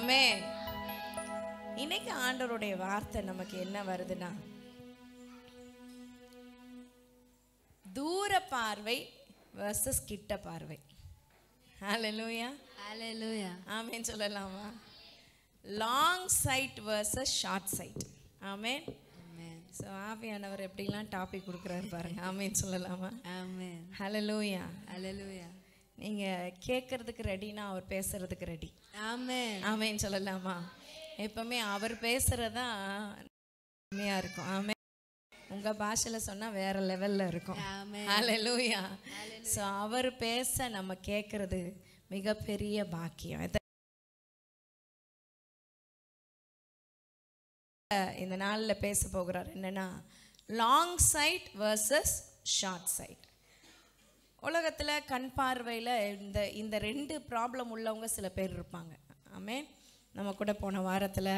ஆமென். இன்னைக்கு ஆண்டவருடைய வார்த்தை நமக்கு என்ன வருதுன்னா, தூர பார்வை versus கிட்ட பார்வை. ஹalleluya ஹalleluya. ஆமென் சொல்லலாமா? Long side versus short side. Amen. Amen. So ஆவியானவர் எப்படிலாம் டாபிக் கொடுக்குறாரு பாருங்க. ஆமென் சொல்லலாமா? ஆமென். ஹalleluya. ஹalleluya. நீங்க கேட்கறதுக்கு ரெடினா அவர் பேசுறதுக்கு ரெடி. ஆமென். ஆமென் சொல்லலாமா? எப்பவுமே அவர் பேசுறதா உண்மையா இருக்கும். ஆமென். உங்க பாஷையில சொன்னா வேற லெவல்ல இருக்கும். ஆமென். ஹalleluya. சோ அவர் பேச நம்ம கேட்கறது மிகப்பெரிய பாக்கியம். இந்த நாள்ல பேச போகிறார் என்னன்னா, long sight versus short sight. உலகத்துல கண் பார்வையில இந்த ரெண்டு ப்ராப்ளம் உள்ளவங்க சில பேர் இருப்பாங்க. ஆமென். நம்ம கூட போன வாரத்தில்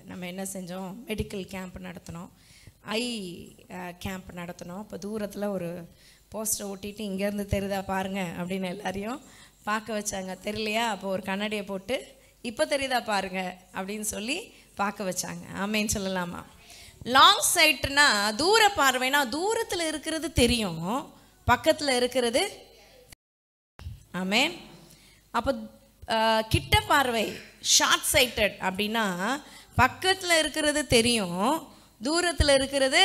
நம்ம என்ன செஞ்சோம், மெடிக்கல் கேம்ப் நடத்தினோம், ஐ கேம்ப் நடத்தினோம். இப்போ தூரத்தில் ஒரு போஸ்டரை ஒட்டிட்டு இங்கேருந்து தெரியுதா பாருங்க அப்படின்னு எல்லாரையும் பார்க்க வச்சாங்க. தெரியலையா? அப்போ ஒரு கண்ணாடியை போட்டு இப்போ தெரியுதா பாருங்க அப்படின்னு சொல்லி பார்க்க வச்சாங்க. ஆமேன்னு சொல்லலாமா? லாங் சைட்னா தூர பார்வைனா தூரத்தில் இருக்கிறது தெரியும், பக்கத்தில் இருக்கிறது. ஆமேன். அப்போ கிட்ட பார்வை ஷார்ட் சைட்டட் அப்படின்னா பக்கத்தில் இருக்கிறது தெரியும், தூரத்தில் இருக்கிறது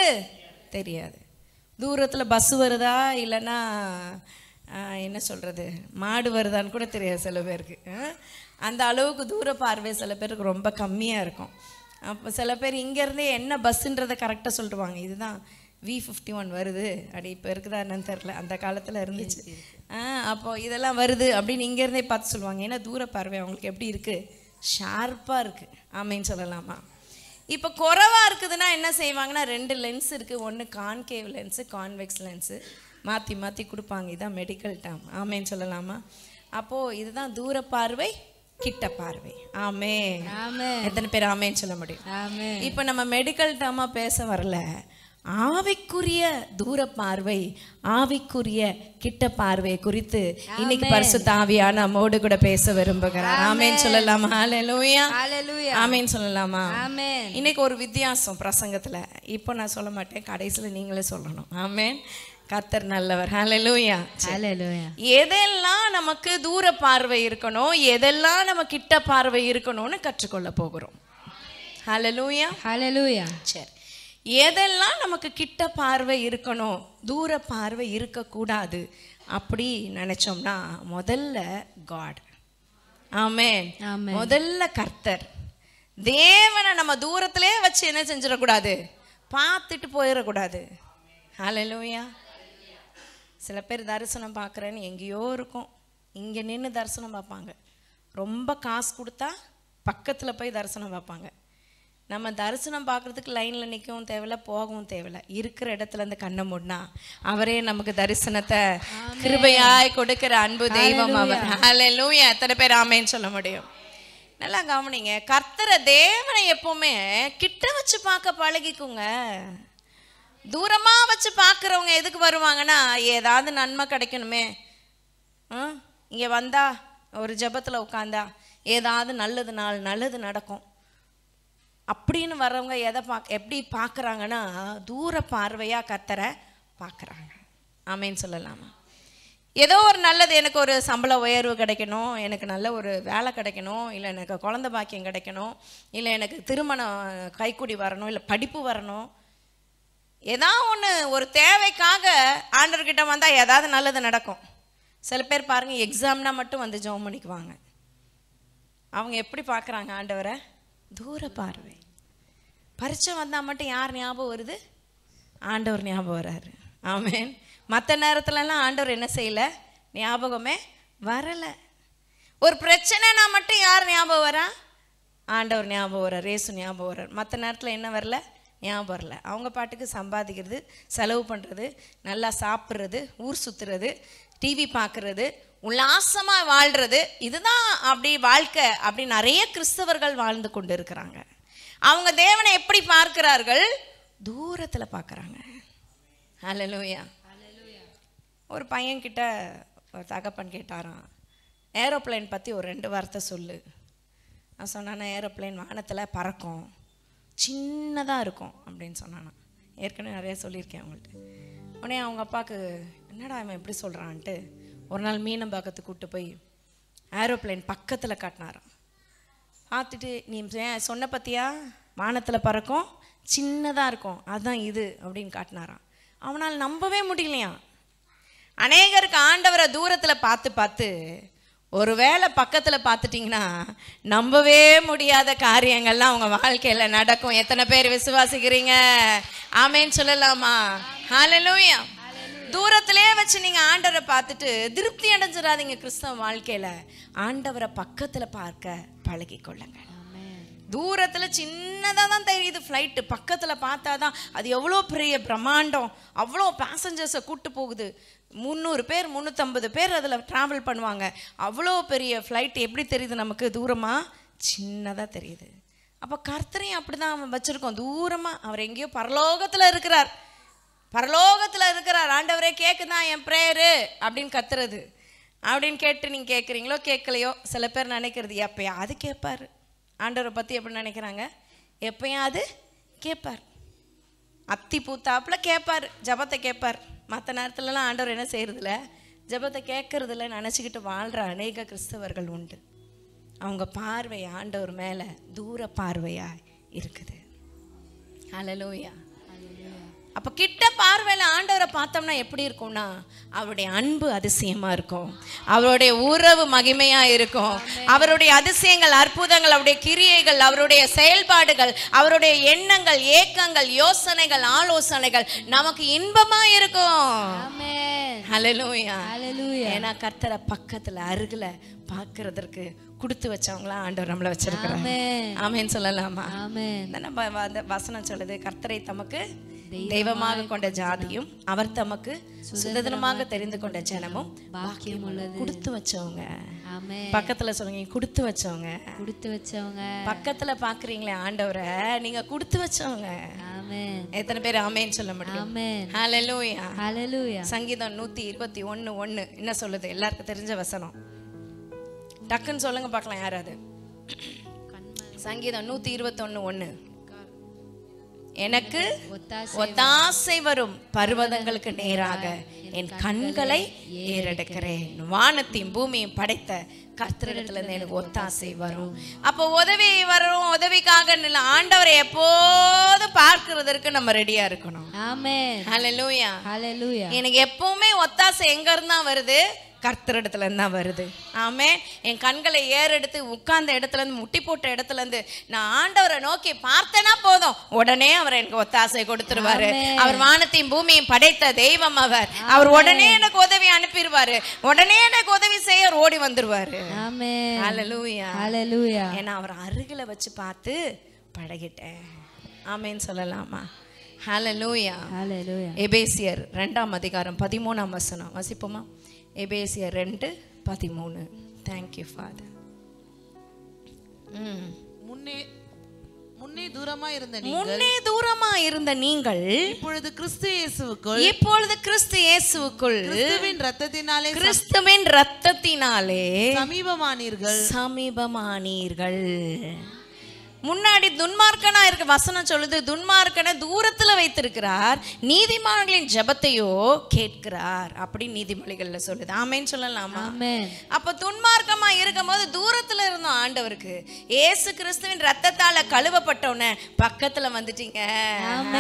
தெரியாது. தூரத்தில் பஸ் வருதா இல்லைன்னா என்ன சொல்கிறது மாடு வருதான்னு கூட தெரியாது சில பேருக்கு. அந்த அளவுக்கு தூர பார்வை சில பேருக்கு ரொம்ப கம்மியாக இருக்கும். அப்போ சில பேர் இங்கேருந்தே என்ன பஸ்ஸுன்றதை கரெக்டாக சொல்லிடுவாங்க, இதுதான் V51 வருது அப்படி. இப்போ இருக்குதா என்னன்னு தெரில, அந்த காலத்தில் இருந்துச்சு. அப்போது இதெல்லாம் வருது அப்படின்னு இங்கேருந்தே பார்த்து சொல்லுவாங்க. ஏன்னா தூர பார்வை அவங்களுக்கு எப்படி இருக்குது, ஷார்ப்பாக இருக்குது. ஆமைன்னு சொல்லலாமா? இப்போ குறைவாக இருக்குதுன்னா என்ன செய்வாங்கன்னா, ரெண்டு லென்ஸ் இருக்குது, ஒன்று கான்கேவ் லென்ஸு, கான்வெக்ஸ் லென்ஸு, மாற்றி மாற்றி கொடுப்பாங்க. இதுதான் மெடிக்கல் டேர்ம். ஆமைன்னு சொல்லலாமா? அப்போது இதுதான் தூர பார்வை, கிட்ட பார்வை. ஆமே. எத்தனை பேர் ஆமேன்னு சொல்ல முடியும்? இப்போ நம்ம மெடிக்கல் டேர்மா பேச வரல, ஆவிக்குரிய தூர பார்வை, ஆவிக்குரிய கிட்ட பார்வை குறித்து இன்னைக்கு பரிசுத்த ஆவியான நம்மோடு கூட பேச விரும்புகிறார். ஆமேன்னு சொல்லலாமா? ஹalleluya. ஆமேன்னு சொல்லலாமா? இன்னைக்கு ஒரு வித்தியாசம் பிரசங்கத்துல. இப்போ நான் சொல்ல மாட்டேன், கடைசியில் நீங்களே சொல்லணும். ஆமேன். கர்த்தர் நல்லவர். ஹalleluya. ஹalleluya. எதெல்லாம் நமக்கு தூர பார்வை இருக்கணும், எதெல்லாம் நம்ம கிட்ட பார்வை இருக்கணும்னு கற்றுக்கொள்ள போகிறோம். ஹalleluya. ஹalleluya. சரி, எதெல்லாம் நமக்கு கிட்ட பார்வை இருக்கணும், தூர பார்வை இருக்கக்கூடாது அப்படி நினைச்சோம்னா, முதல்ல காட். ஆமென். முதல்ல கர்த்தர் தேவனை நம்ம தூரத்திலே வச்சு என்ன செஞ்சிடக்கூடாது, பார்த்துட்டு போயிடக்கூடாது. ஹalleluya. சில பேர் தரிசனம் பார்க்குறேன்னு எங்கேயோ இருக்கும், இங்கே நின்று தரிசனம் பார்ப்பாங்க. ரொம்ப காசு கொடுத்தா பக்கத்தில் போய் தரிசனம் பார்ப்பாங்க. நம்ம தரிசனம் பார்க்குறதுக்கு லைனில் நிற்கவும் தேவையில்ல, போகவும் தேவையில்ல, இருக்கிற இடத்துல இருந்து கண்ணை மூடினா அவரே நமக்கு தரிசனத்தை கிருபையாய் கொடுக்கிற அன்பு தெய்வம் அவர். ஹalleluya. எத்தனை பேர் ஆமேன்னு சொல்ல முடியும்? நல்லா கவனிங்க, கர்த்தரை தேவனை எப்பவுமே கிட்ட வச்சு பார்க்க பழகிக்குங்க. தூரமாக வச்சு பார்க்குறவங்க எதுக்கு வருவாங்கன்னா, ஏதாவது நன்மை கிடைக்கணுமே, இங்கே வந்தா ஒரு ஜெபத்தில் உட்காந்தா ஏதாவது நல்லது நடக்கும் அப்படின்னு வர்றவங்க எதை எப்படி பார்க்குறாங்கன்னா, தூர பார்வையாக கர்த்தரை பார்க்குறாங்க. ஆமேன்னு சொல்லலாமா? ஏதோ ஒரு நல்லது, எனக்கு ஒரு சம்பள உயர்வு கிடைக்கணும், எனக்கு நல்ல ஒரு வேலை கிடைக்கணும், இல்லை எனக்கு குழந்தை பாக்கியம் கிடைக்கணும், இல்லை எனக்கு திருமணம் கைக்கூடி வரணும், இல்லை படிப்பு வரணும், ஏதாவது ஒன்று ஒரு தேவைக்காக ஆண்டவர்கிட்ட வந்தால் ஏதாவது நல்லது நடக்கும். சில பேர் பாருங்கள், எக்ஸாம்னா மட்டும் வந்து ஜெபம் பண்ணிக்குவாங்க. அவங்க எப்படி பார்க்குறாங்க ஆண்டவரை? தூர பார்வை. பரீட்சை வந்தால் மட்டும் யார் ஞாபகம் வருது? ஆண்டவர் ஞாபகம் வராரு. ஆமென். மற்ற நேரத்துலலாம் ஆண்டவர் என்ன செய்யலை, ஞாபகமே வரலை. ஒரு பிரச்சனைனா மட்டும் யார் ஞாபகம் வரா? ஆண்டவர் ஞாபகம் வர்றார், இயேசு ஞாபகம் வர்றார். மற்ற நேரத்தில் என்ன வரல, ஞாபகம் வரல. அவங்க பாட்டுக்கு சம்பாதிக்கிறது, செலவு பண்ணுறது, நல்லா சாப்பிட்றது, ஊர் சுற்றுறது, டிவி பார்க்குறது, உல்லாசமாக வாழ்கிறது, இதுதான் அப்படி வாழ்க்கை அப்படி நிறைய கிறிஸ்தவர்கள் வாழ்ந்து கொண்டு இருக்கிறாங்க. அவங்க தேவனை எப்படி பார்க்கிறார்கள்? தூரத்தில் பார்க்குறாங்க. ஹalleluya. ஒரு பையன்கிட்ட ஒரு தகப்பன் கேட்டாராம், ஏரோப்ளைன் பற்றி ஒரு 2 வார்த்தை சொல்லு. நான் சொன்னானா ஏரோப்ளேன் வானத்தில் பறக்கும், சின்னதாக இருக்கும் அப்படின்னு சொன்னானா. ஏற்கனவே நிறைய சொல்லியிருக்கேன் அவங்கள்ட்ட. உடனே அவங்க அப்பாவுக்கு என்னடா அவன் எப்படி சொல்கிறான்ட்டு ஒரு நாள் மீனம்பாக்கத்துக்கு கூப்பிட்டு போய் ஏரோப்ளேன் பக்கத்தில் காட்டினாராம். பார்த்துட்டு நீ சொன்ன பற்றியா வானத்தில் பறக்கும், சின்னதாக இருக்கும், அதுதான் இது அப்படின்னு காட்டினாராம். அவனால் நம்பவே முடியலையா. அநேகருக்கு ஆண்டவரை தூரத்தில் பார்த்து பார்த்து ஒருவேளை பக்கத்தில் பார்த்துட்டிங்கன்னா நம்பவே முடியாத காரியங்கள்லாம் அவங்க வாழ்க்கையில் நடக்கும். எத்தனை பேர் விசுவாசிக்கிறீங்க? ஆமேன்னு சொல்லலாமா? ஹல்லேலூயா. தூரத்திலே வச்சு நீங்கள் ஆண்டவரை பார்த்துட்டு திருப்தி அடைஞ்சிடாதீங்க. கிறிஸ்தவ வாழ்க்கையில் ஆண்டவரை பக்கத்தில் பார்க்க பழகி கொள்ளுங்க. தூரத்தில் சின்னதாக தான் தெரியுது ஃப்ளைட்டு, பக்கத்தில் பார்த்தா தான் அது எவ்வளோ பெரிய பிரம்மாண்டம், அவ்வளோ பேசஞ்சர்ஸை கூப்பிட்டு போகுது. 300 பேர் 350 பேர் அதில் ட்ராவல் பண்ணுவாங்க. அவ்வளோ பெரிய ஃப்ளைட் எப்படி தெரியுது நமக்கு? தூரமாக சின்னதாக தெரியுது. அப்போ கர்த்தரையும் அப்படி தான் வச்சுருக்கோம் தூரமாக. அவர் எங்கேயோ பரலோகத்தில் இருக்கிறார், பரலோகத்தில் இருக்கிறார். ஆண்டவரே கேட்குதான் என் ப்ரேயரு அப்படின்னு கத்துறது. அப்படின்னு கேட்டு நீங்கள் கேட்குறீங்களோ கேட்கலையோ, சில பேர் நினைக்கிறது எப்பயாவது கேட்பார். ஆண்டவரை பற்றி எப்படி நினைக்கிறாங்க? எப்பயாவது கேட்பார், அத்தி பூத்தாப்பில் கேட்பார், ஜபத்தை கேட்பார். மற்ற நேரத்துலலாம் ஆண்டவர் என்ன செய்கிறதில்ல, ஜபத்தை கேட்கறதில்ல நினச்சிக்கிட்டு வாழ்கிற அநேக கிறிஸ்தவர்கள் உண்டு. அவங்க பார்வை ஆண்டவர் மேலே தூர பார்வையாக இருக்குது. ஹல்லேலூயா. அப்போ கிட்ட பார்வையில் ஆண்டவரை பார்த்தோம்னா எப்படி இருக்கும்னா, அவருடைய அன்பு அதிசயமாக இருக்கும், அவருடைய உறவு மகிமையாக இருக்கும், அவருடைய அதிசயங்கள் அற்புதங்கள், அவருடைய கிரியைகள், அவருடைய செயல்பாடுகள், அவருடைய எண்ணங்கள், ஏக்கங்கள், யோசனைகள், ஆலோசனைகள் நமக்கு இன்பமாக இருக்கும். ஹல்லேலூயா. ஏன்னா கர்த்தரை பக்கத்தில் அருகில் பார்க்கறதற்கு கொடுத்து வச்சவங்களா ஆண்டவர் நம்மளை வச்சிருக்கிறாங்க. ஆமேன்னு சொல்லலாமா? நம்ம அந்த வசனம் சொல்லுது, கர்த்தரை தமக்கு தெய்வமாக கொண்ட ஜாதியும் அவர் தமக்கு சுதந்திரமாக தெரிந்து கொண்ட ஜனமும் பாக்கியம் உள்ளது. கொடுத்து வச்சவங்க. பக்கத்துல சொல்லுங்க, கொடுத்து வச்சவங்க. கொடுத்து வச்சவங்க. பக்கத்துல பாக்குறீங்களே ஆண்டவரை, நீங்க கொடுத்து வச்சவங்க. எத்தனை பேர் ஆமேன்னு சொல்ல முடியும்? ஹல்லேலூயா. ஹல்லேலூயா. சங்கீதம் 121:1 என்ன சொல்லுது? எல்லாருக்கும் தெரிஞ்ச வசனம். டக்குன்னு சொல்லுங்க பார்க்கலாம் யாராவது. சங்கீதம் 121:1. எனக்கு ஒத்தாசை வரும் பர்வதங்களுக்கு நேராக என் கண்களை ஏறெடுக்கிறேன். வானத்தையும் பூமியும் படைத்த கர்த்தரிடத்துல இருந்து எனக்கு ஒத்தாசை வரும். அப்போ உதவி வரும். உதவிக்காக ஆண்டவரை எப்போது பார்க்கிறதற்கு நம்ம ரெடியா இருக்கணும். ஆமென். ஹல்லேலூயா. ஹல்லேலூயா. எனக்கு எப்பவுமே ஒத்தாசை எங்க இருந்தா வருது? கர்த்தரிடத்துல இருந்து தான் வருது. ஆமென். என் கண்களை ஏறெடுத்து உட்கார்ந்த இடத்துல இருந்து, முட்டி போட்ட இடத்துல இருந்து நான் ஆண்டவரை நோக்கி பார்த்தேன்னா போதும், உடனே அவர் எனக்கு ஒத்தாசை கொடுத்துருவாரு. அவர் வானத்தையும் பூமியையும் படைத்த தெய்வம் அவர். அவர் உடனே எனக்கு உதவி அனுப்பிடுவாரு, உடனே எனக்கு உதவி செய்ய ஓடி வந்துருவாரு. ஆமென். ஹல்லேலூயா. ஹல்லேலூயா. ஏன்னா அவர் அருகில வச்சு பார்த்து பழகிட்டேன். ஆமென் சொல்லலாமா? ஹல்லேலூயா. ஹல்லேலூயா. எபேசியர் 2:13 வசனம் வாசிப்போமா? எபேசியர் 2:13. Thank you father. முன்னே தூரமா இருந்த நீங்கள் இப்பொழுது கிறிஸ்து இயேசுவுக்குள் கிறிஸ்துவின் இரத்தத்தினாலே சமீபமானீர்கள். முன்னாடி துன்மார்க்கனா இருக்க வசனம் சொல்லுது, துன்மார்க்கனை தூரத்துல வைத்திருக்கிறார், நீதிமான்களின் ஜெபத்தையோ கேட்கிறார் அப்படி நீதிமொழிகள்ல சொல்லுது. ஆமென் சொல்லலாமா? அப்ப துன்மார்க்கமா இருக்கும் போது தூரத்துல இருந்தோம் ஆண்டவருக்கு. இயேசு கிறிஸ்துவின் ரத்தத்தால கழுவப்பட்டவன பக்கத்துல வந்துட்டீங்க.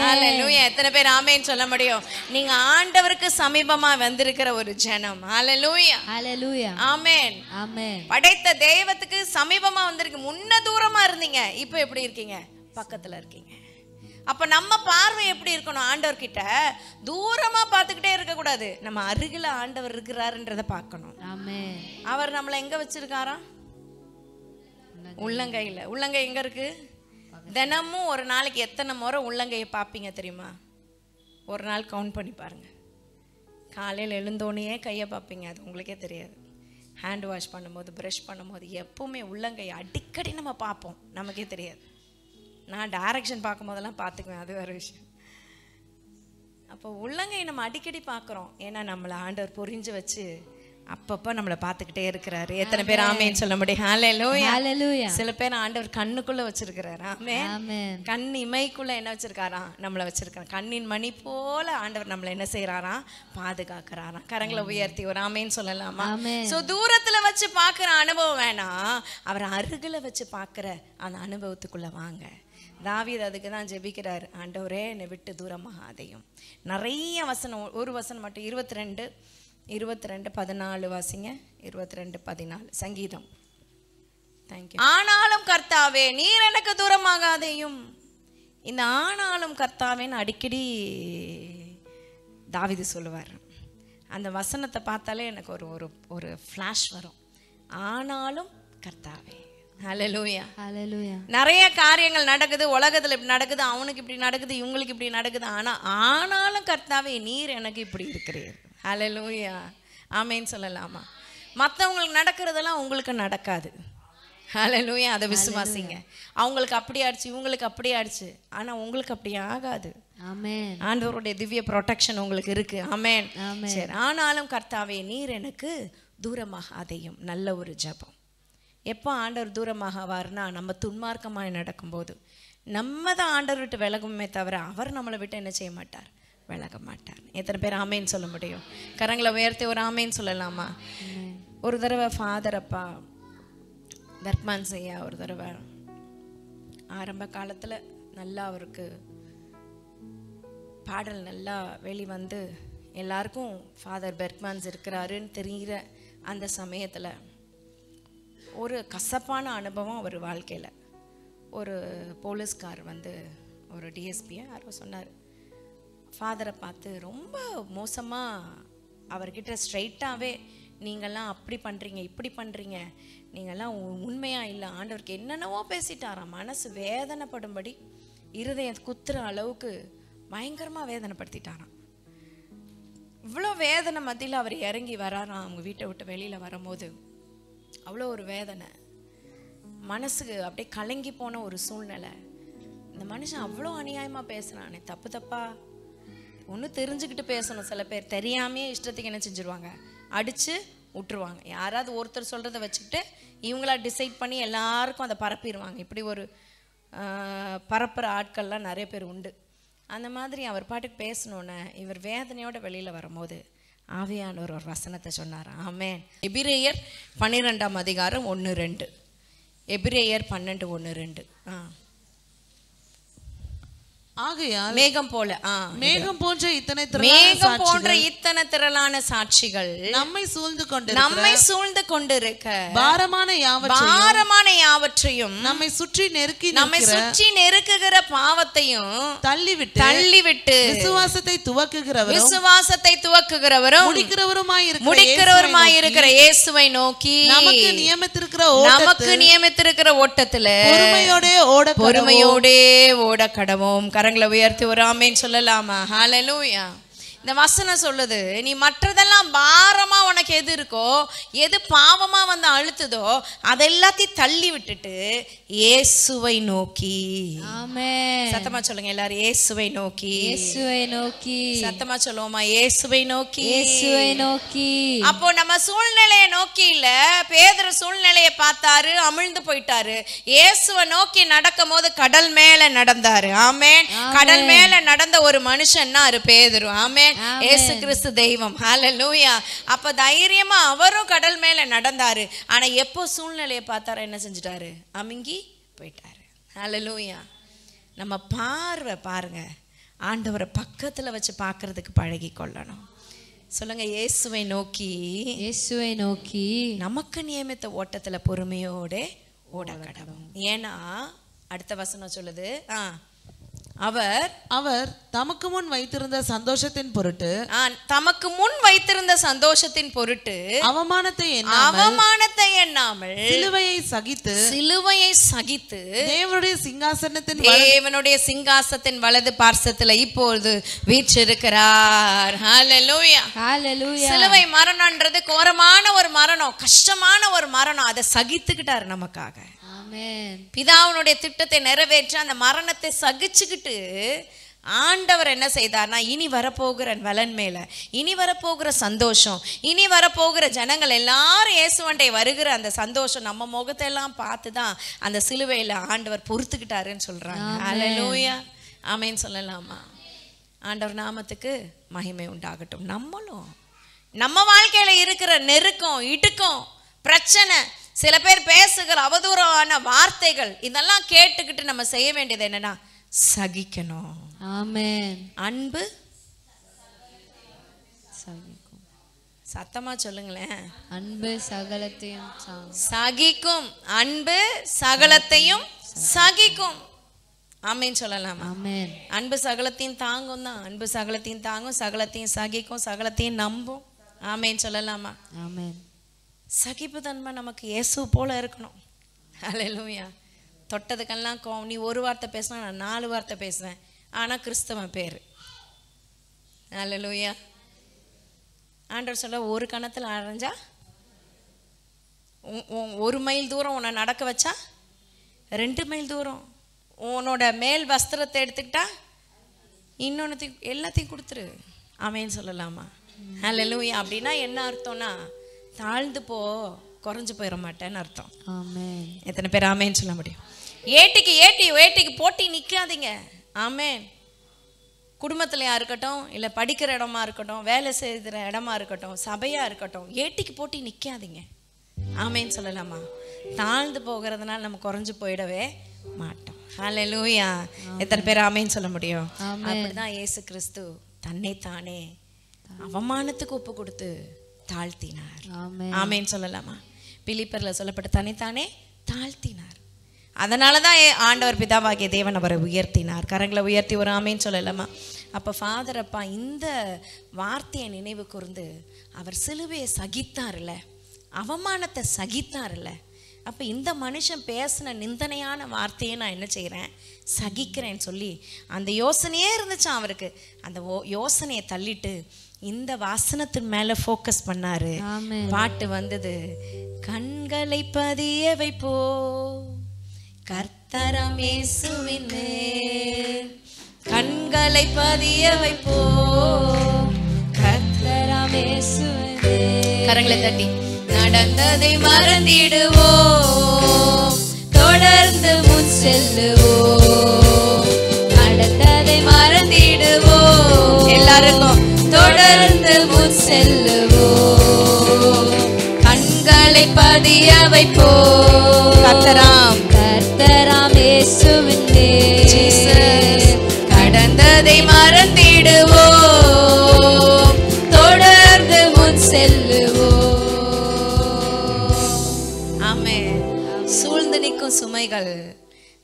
ஹல்லேலூயா. எத்தனை பேர் ஆமென் சொல்ல முடியும்? நீங்க ஆண்டவருக்கு சமீபமா வந்திருக்கிற ஒரு ஜனம். ஹல்லேலூயா. ஹல்லேலூயா. ஆமென். ஆமென். படைத்த தெய்வத்துக்கு சமீபமா வந்திருக்கு. முன்ன தூரமா இருந்தீங்க, இப்போ எப்படி இருக்கீங்க? பக்கத்துல இருக்கீங்க. அப்ப நம்ம பார்வை எப்படி இருக்கணும்? ஆண்டவர் கிட்ட தூரமா பார்த்துக்கிட்டே இருக்க கூடாது, நம்ம அருகில ஆண்டவர் இருக்கிறாருன்றத பார்க்கணும். ஆமென். அவர் நம்மளை எங்க வச்சிருக்காரா? உள்ளங்கையில. உள்ளங்கை எங்க இருக்கு? தினமும் ஒரு நாளைக்கு எத்தனை முறை உள்ளங்கையை பார்ப்பீங்க தெரியுமா? ஒரு நாள் கவுண்ட் பண்ணி பாருங்க. காலையில் எழுந்தோடனே கையை பார்ப்பீங்க, அது உங்களுக்கே தெரியாது. ஹேண்ட் வாஷ் பண்ணும்போது, ப்ரஷ் பண்ணும்போது எப்போவுமே உள்ளங்கை அடிக்கடி நம்ம பார்ப்போம், நமக்கே தெரியாது. நான் டைரக்ஷன் பார்க்கும்போதெல்லாம் பார்த்துக்குவேன், அது வேறு விஷயம். அப்போ உள்ளங்கை நம்ம அடிக்கடி பார்க்குறோம், ஏன்னா நம்மளை ஆண்டவர் புரிஞ்சு வச்சு அப்பப்போ நம்மளை பார்த்துக்கிட்டே இருக்கிறாரு. எத்தனை பேர் ஆமேன்னு சொல்ல முடியும்? ஹல்லேலூயா. ஹalleluya. சில பேர் ஆண்டவர் கண்ணுக்குள்ள வச்சிருக்கிறாரு. ஆமென். ஆமென். கண் இமைக்குள்ள என்ன வச்சிருக்காராம்? நம்மளை வச்சிருக்காரு. கண்ணின் மணி போல ஆண்டவர் நம்மளை என்ன செய்யறாராம்? பாதுகாக்கிறாராம். கரங்களை உயர்த்தி ஒரு ஆமேன்னு சொல்லலாமா? சோ தூரத்துல வச்சு பார்க்கிற அனுபவம் வேணாம், அவர் அருகில வச்சு பார்க்கிற அந்த அனுபவத்துக்குள்ள வாங்க. தாவீது அதுக்கு தான் ஜெபிக்கிறார், ஆண்டவரே என்னை விட்டு தூரமாகாதையும். நிறைய வசனம், ஒரு வசனம் மட்டும் 22:14 வாசிங்க. 22:14 சங்கீதம். தேங்க்யூ. ஆனாலும் கர்த்தாவே நீர் எனக்கு தூரமாகாதையும். இந்த ஆனாலும் கர்த்தாவேன்னு அடிக்கடி தாவீது சொல்லுவார். அந்த வசனத்தை பார்த்தாலே எனக்கு ஒரு ஒரு ஃப்ளாஷ் வரும். ஆனாலும் கர்த்தாவே. ஹல்லேலூயா. ஹalleluya. நிறைய காரியங்கள் நடக்குது, உலகத்துல இப்படி நடக்குது, அவனுக்கு இப்படி நடக்குது, இவங்களுக்கு இப்படி நடக்குது. ஆனாலும் கர்த்தாவே நீர் எனக்கு இப்படி இருக்கிறீர். ஹல்லேலூயா. ஆமேன்னு சொல்லலாமா? மற்றவங்களுக்கு நடக்கிறதெல்லாம் உங்களுக்கு நடக்காது. ஹல்லேலூயா. அதை விசுவாசிங்க. அவங்களுக்கு அப்படி ஆயிடுச்சு, இவங்களுக்கு அப்படி ஆயிடுச்சு, ஆனா உங்களுக்கு அப்படி ஆகாது. ஆமென். ஆண்டவருடைய திவ்ய ப்ரொடெக்ஷன் உங்களுக்கு இருக்கு. ஆமென். சரி. ஆனாலும் கர்த்தாவே நீர் எனக்கு தூரமாகாதையும். நல்ல ஒரு ஜெபம். எப்போ ஆண்டவர் தூரமாகவார்னா, நம்ம துன்மார்க்கமாக நடக்கும்போது நம்ம தான் ஆண்டவர் விட்டு விலகுமே தவிர அவர் நம்மளை விட்டு என்ன செய்ய மாட்டார்? விலக மாட்டார். எத்தனை பேர் ஆமேன்னு சொல்ல முடியும்? கரங்களை உயர்த்தி ஒரு ஆமேன்னு சொல்லலாமா? ஒரு தடவை ஃபாதர் அப்பா பெர்க்மன்ஸ் ஐயா ஒரு தடவை ஆரம்ப காலத்தில் நல்லா அவருக்கு பாடல் நல்லா வெளிவந்து எல்லாருக்கும் ஃபாதர் பெர்க்மன்ஸ் இருக்கிறாருன்னு தெரிகிற அந்த சமயத்தில் ஒரு கசப்பான அனுபவம் அவர் வாழ்க்கையில். ஒரு போலீஸ்கார் வந்து ஒரு டிஎஸ்பியை யாரோ சொன்னார், ஃபாதரை பார்த்து ரொம்ப மோசமாக அவர்கிட்ட ஸ்ட்ரைட்டாகவே நீங்கள்லாம் அப்படி பண்ணுறீங்க, இப்படி பண்ணுறீங்க, நீங்கள்லாம் உண்மையாக இல்லை, ஆண்டவருக்கு என்னென்னவோ பேசிட்டாராம். மனசு வேதனைப்படும்படி இருதயம் குத்துற அளவுக்கு பயங்கரமாக வேதனைப்படுத்திட்டாராம். இவ்வளோ வேதனை மத்தியில் அவர் இறங்கி வராராம். அவங்க வீட்டை விட்டு வெளியில் வரும்போது அவ்வளோ ஒரு வேதனை, மனசுக்கு அப்படியே கலங்கி போன ஒரு சூழ்நிலை. இந்த மனுஷன் அவ்வளோ அநியாயமாக பேசுகிறானே, தப்பு தப்பா ஒன்று தெரிஞ்சுக்கிட்டு பேசணும். சில பேர் தெரியாமையே இஷ்டத்துக்கு என்ன செஞ்சுருவாங்க? அடித்து விட்டுருவாங்க. யாராவது ஒருத்தர் சொல்கிறத வச்சுக்கிட்டு இவங்களா டிசைட் பண்ணி எல்லாருக்கும் அதை பரப்பிடுவாங்க. இப்படி ஒரு பரப்புகிற ஆட்கள்லாம் நிறைய பேர் உண்டு. அந்த மாதிரி அவர் பாட்டுக்கு பேசணுன்னு இவர் வேதனையோட வெளியில் வரும்போது ஆவியானவர் ஒரு வசனத்தை சொன்னார். ஆமென். எபிரேயர் 12:1-2. எபிரேயர் 12:1-2. ஆகையால் மேகம் போல மேகம் போன்ற இத்தனை திரளான சாட்சிகள் நம்மை சூழ்ந்து கொண்டிருக்க பாரமான யாவற்றையும் நம்மை சுற்றி நெருக்குகிற பாவத்தையும் தள்ளிவிட்டு விசுவாசத்தை துவக்குகிறவரும் முடிக்கிறவருமாயிருக்கிற இயேசுவை நோக்கி நமக்கு நியமித்திருக்கிற ஓட்டத்துல பொறுமையோடே ஓட கடவோம். கரங்களை உயர்த்தி ஒரு ஆமேன்னு சொல்லலாமா? ஹல்லேலூயா. இந்த வசனம் சொல்லுது, நீ மற்றதெல்லாம் பாரமா உனக்கு எது இருக்கோ, எது பாவமா வந்து அழுத்துதோ அதெல்லாத்தையும் தள்ளி விட்டுட்டு இயேசுவை நோக்கி. ஆமென். சத்தமா சொல்லுங்க எல்லாரும், இயேசுவை நோக்கி. இயேசுவை நோக்கி. சத்தமா சொல்லுவோமா? இயேசுவை நோக்கி. இயேசுவை நோக்கி. அப்போ நம்ம சூழ்நிலையை நோக்கி இல்ல, பேதுரு சூழ்நிலையை பார்த்தாரு, அமிழ்ந்து போயிட்டாரு. இயேசுவை நோக்கி நடக்கும் போது கடல் மேல நடந்தாரு. ஆமென். கடல் மேல நடந்த ஒரு மனுஷன்னா பேதுரு. ஆமென். இயேசு கிறிஸ்து தெய்வம். ஹல்லேலூயா. அப்ப தைரியமா அவரும் கடல் மேல நடந்தாரு. ஆனா எப்போ சூழ்நிலையை பார்த்தாரா என்ன செஞ்சிட்டாரு? அமுங்கி போயிட்டாரு. ஹல்லேலூயா. நம்ம பார்வை பாருங்க, ஆண்டவரை பக்கத்துல வச்சு பார்க்கிறதுக்கு பழகி கொள்ளணும். சொல்லுங்க, இயேசுவை நோக்கி. இயேசுவை நோக்கி நமக்கு நியமித்த ஓட்டத்துல பொறுமையோட ஓட கடவும். ஏன்னா அடுத்த வசனம் சொல்லுது, அவர் தமக்கு முன் வைத்திருந்த சந்தோஷத்தின் பொருட்டு அவமானத்தை எண்ணாமல் சிலுவையை சகித்து தேவனுடைய சிங்காசனத்தின் வலது பார்சத்துல இப்பொழுது வீற்றிருக்கிறார். ஹல்லேலூயா. ஹல்லேலூயா. சிலுவை மரணம்ன்றது கோரமான ஒரு மரணம், கஷ்டமான ஒரு மரணம். அதை சகித்துக்கிட்டார் நமக்காக. ஆமென். பிதாவுடைய திட்டத்தை நிறைவேற்ற அந்த மரணத்தை சகிச்சுக்கிட்டு ஆண்டவர் என்ன செய்தார்னா, இனி வரப்போகிற பலன் மேல, இனி வரப்போகிற சந்தோஷம், இனி வரப்போகிற ஜனங்கள் எல்லாரும் இயேசுவண்டை வருகிற அந்த சந்தோஷம் நம்ம முகத்தை எல்லாம் பார்த்து தான் அந்த சிலுவையில ஆண்டவர் பொறுத்துக்கிட்டாருன்னு சொல்றாங்க. ஹல்லேலூயா, ஆமென் சொல்லலாமா? ஆண்டவர் நாமத்துக்கு மகிமை உண்டாகட்டும். நம்மளும் நம்ம வாழ்க்கையில இருக்கிற நெருக்கம், இடுக்கம், பிரச்சனை, சில பேர் பேசுகிற அவதூறான வார்த்தைகள், இதெல்லாம் கேட்டுக்கிட்டு நம்ம செய்ய வேண்டியது என்னன்னா, சகிக்கணும். ஆமென். அன்பு சகிக்கும். சத்தமா சொல்லுங்களேன். அன்பு சகலத்தையும் சகிக்கும். அன்பு சகலத்தையும் சகிக்கும். ஆமென் சொல்லலாமா? ஆமென். அன்பு சகலத்தையும் தாங்கும் தான். அன்பு சகலத்தையும் தாங்கும், சகலத்தையும் சகிக்கும், சகலத்தையும் நம்பும். ஆமென் சொல்லலாமா? ஆமென். சகிப்பு தன்மை நமக்கு இயேசு போல இருக்கணும். ஹல்லேலூயா. தொட்டதுக்கெல்லாம் கோவம். நீ ஒரு வார்த்தை பேசினா நான் 4 வார்த்தை பேசுவேன், ஆனால் கிறிஸ்தவன் பேர். ஹல்லேலூயா. ஆண்டவர் சொல்ல, ஒரு கணத்தில் அரைஞ்சா 1 மைல் தூரம் உன்னை நடக்க வச்சா 2 மைல் தூரம், உன்னோட மேல் வஸ்திரத்தை எடுத்துக்கிட்டா இன்னொன்னுத்தையும் எல்லாத்தையும் கொடுத்துரு. ஆமென் சொல்லலாமா? ஹல்லேலூயா. அப்படின்னா என்ன அர்த்தம்னா, தாழ்ந்து போ, குறைஞ்சு போயிட மாட்டேன்னு அர்த்தம். ஆமென். எத்தனை பேர் ஆமென் சொல்ல முடியும்? ஏட்டிக்கு போட்டி நிற்காதீங்க. ஆமென். குடும்பத்திலையா இருக்கட்டும், இல்லை படிக்கிற இடமா இருக்கட்டும், வேலை செய்கிற இடமா இருக்கட்டும், சபையா இருக்கட்டும், ஏட்டிக்கு போட்டி நிற்காதீங்க. ஆமென் சொல்லலாமா? தாழ்ந்து போகிறதுனால நம்ம குறைஞ்சு போயிடவே மாட்டோம். ஹல்லேலூயா. எத்தனை பேர் ஆமென் சொல்ல முடியும்? அப்படிதான் இயேசு கிறிஸ்து தன்னைத்தானே அவமானத்துக்கு ஒப்பு கொடுத்து தாழ்த்தினார். ஆமென் சொல்லலாமா? பிலிப்பர்ல சொல்லப்பட்ட தன்னைத்தானே தாழ்த்தினார். அதனாலதான் ஆண்டவர் பிதாவாகிய தேவன் அவரை உயர்த்தினார். கரங்களை உயர்த்தி ஒரு ஆமென் சொல்லலாமா? அப்ப ஃபாதர் அப்பா இந்த வார்த்தையை நினைவு கூர்ந்து அவர் சிலுவையை சகித்தார்ல, அவமானத்தை சகித்தார்ல, அப்ப இந்த மனுஷன் பேசின நிந்தனையான வார்த்தையை நான் என்ன செய்யறேன், சகிக்கிறேன்னு சொல்லி அந்த யோசனையே இருந்துச்சான் அவருக்கு. அந்த யோசனையை தள்ளிட்டு இந்த வாசனத்தின் மேல ஃபோக்கஸ் பண்ணாரு. பாட்டு வந்தது, கண்களை பதிய வைப்போ கர்த்தராம் இயேசுவின் மேல், கண்களை பதிய வைப்போ கர்த்தராம் இயேசுவின் மேல். கரங்களை தட்டி நடந்ததை மறந்திடுவோம், தொடர்ந்து முன் செல்லுவோம். நடந்ததை மறந்திடுவோம், எல்லாருக்கும் தொடர்ந்து முன் செல்லுவோம். கண்களை பதிய வைப்போம் கர்த்தராம் இயேசுவின் மேல், கடந்ததை மறந்திடுவோம், தொடர்ந்து முன் செல்லுவோம். ஆமென். சூழ்ந்து நிற்கும் சுமைகள்,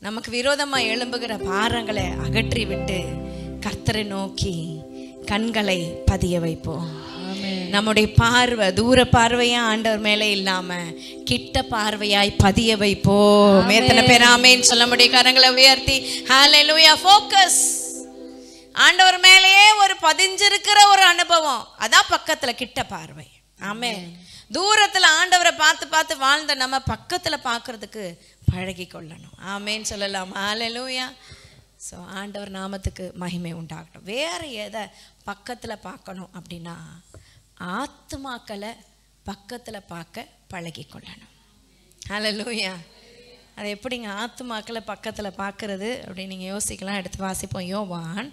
நமக்கு விரோதமா எழும்புகிற பாரங்களை அகற்றி விட்டு கர்த்தரை நோக்கி கண்களை பதிய வைப்போம். நம்முடைய பார்வை தூர பார்வையா ஆண்டவர் மேலே இல்லாம கிட்ட பார்வையாய் பதிய வைப்போம். எத்தனை பேர் ஆமென் சொல்ல முடியும்? கரங்களை உயர்த்தி ஹல்லேலூயா. ஃபோக்கஸ் ஆண்டவர் மேலேயே ஒரு பதிஞ்சிருக்கிற ஒரு அனுபவம், அதான் பக்கத்துல கிட்ட பார்வை. ஆமென். தூரத்துல ஆண்டவரை பார்த்து பார்த்து வாழ்ந்த நம்ம பக்கத்துல பார்க்கறதுக்கு பழகி கொள்ளணும். ஆமென் சொல்லலாம். ஹல்லேலூயா. ஸோ ஆண்டவர் நாமத்துக்கு மகிமை உண்டாகட்டும். வேறு எதை பக்கத்தில் பார்க்கணும் அப்படின்னா, ஆத்துமாக்களை பக்கத்தில் பார்க்க பழகி கொள்ளணும். ஹல்லேலூயா. அது எப்படிங்க ஆத்துமாக்களை பக்கத்தில் பார்க்கறது அப்படின்னு நீங்கள் யோசிக்கலாம். எடுத்து வாசிப்போம். யோவான்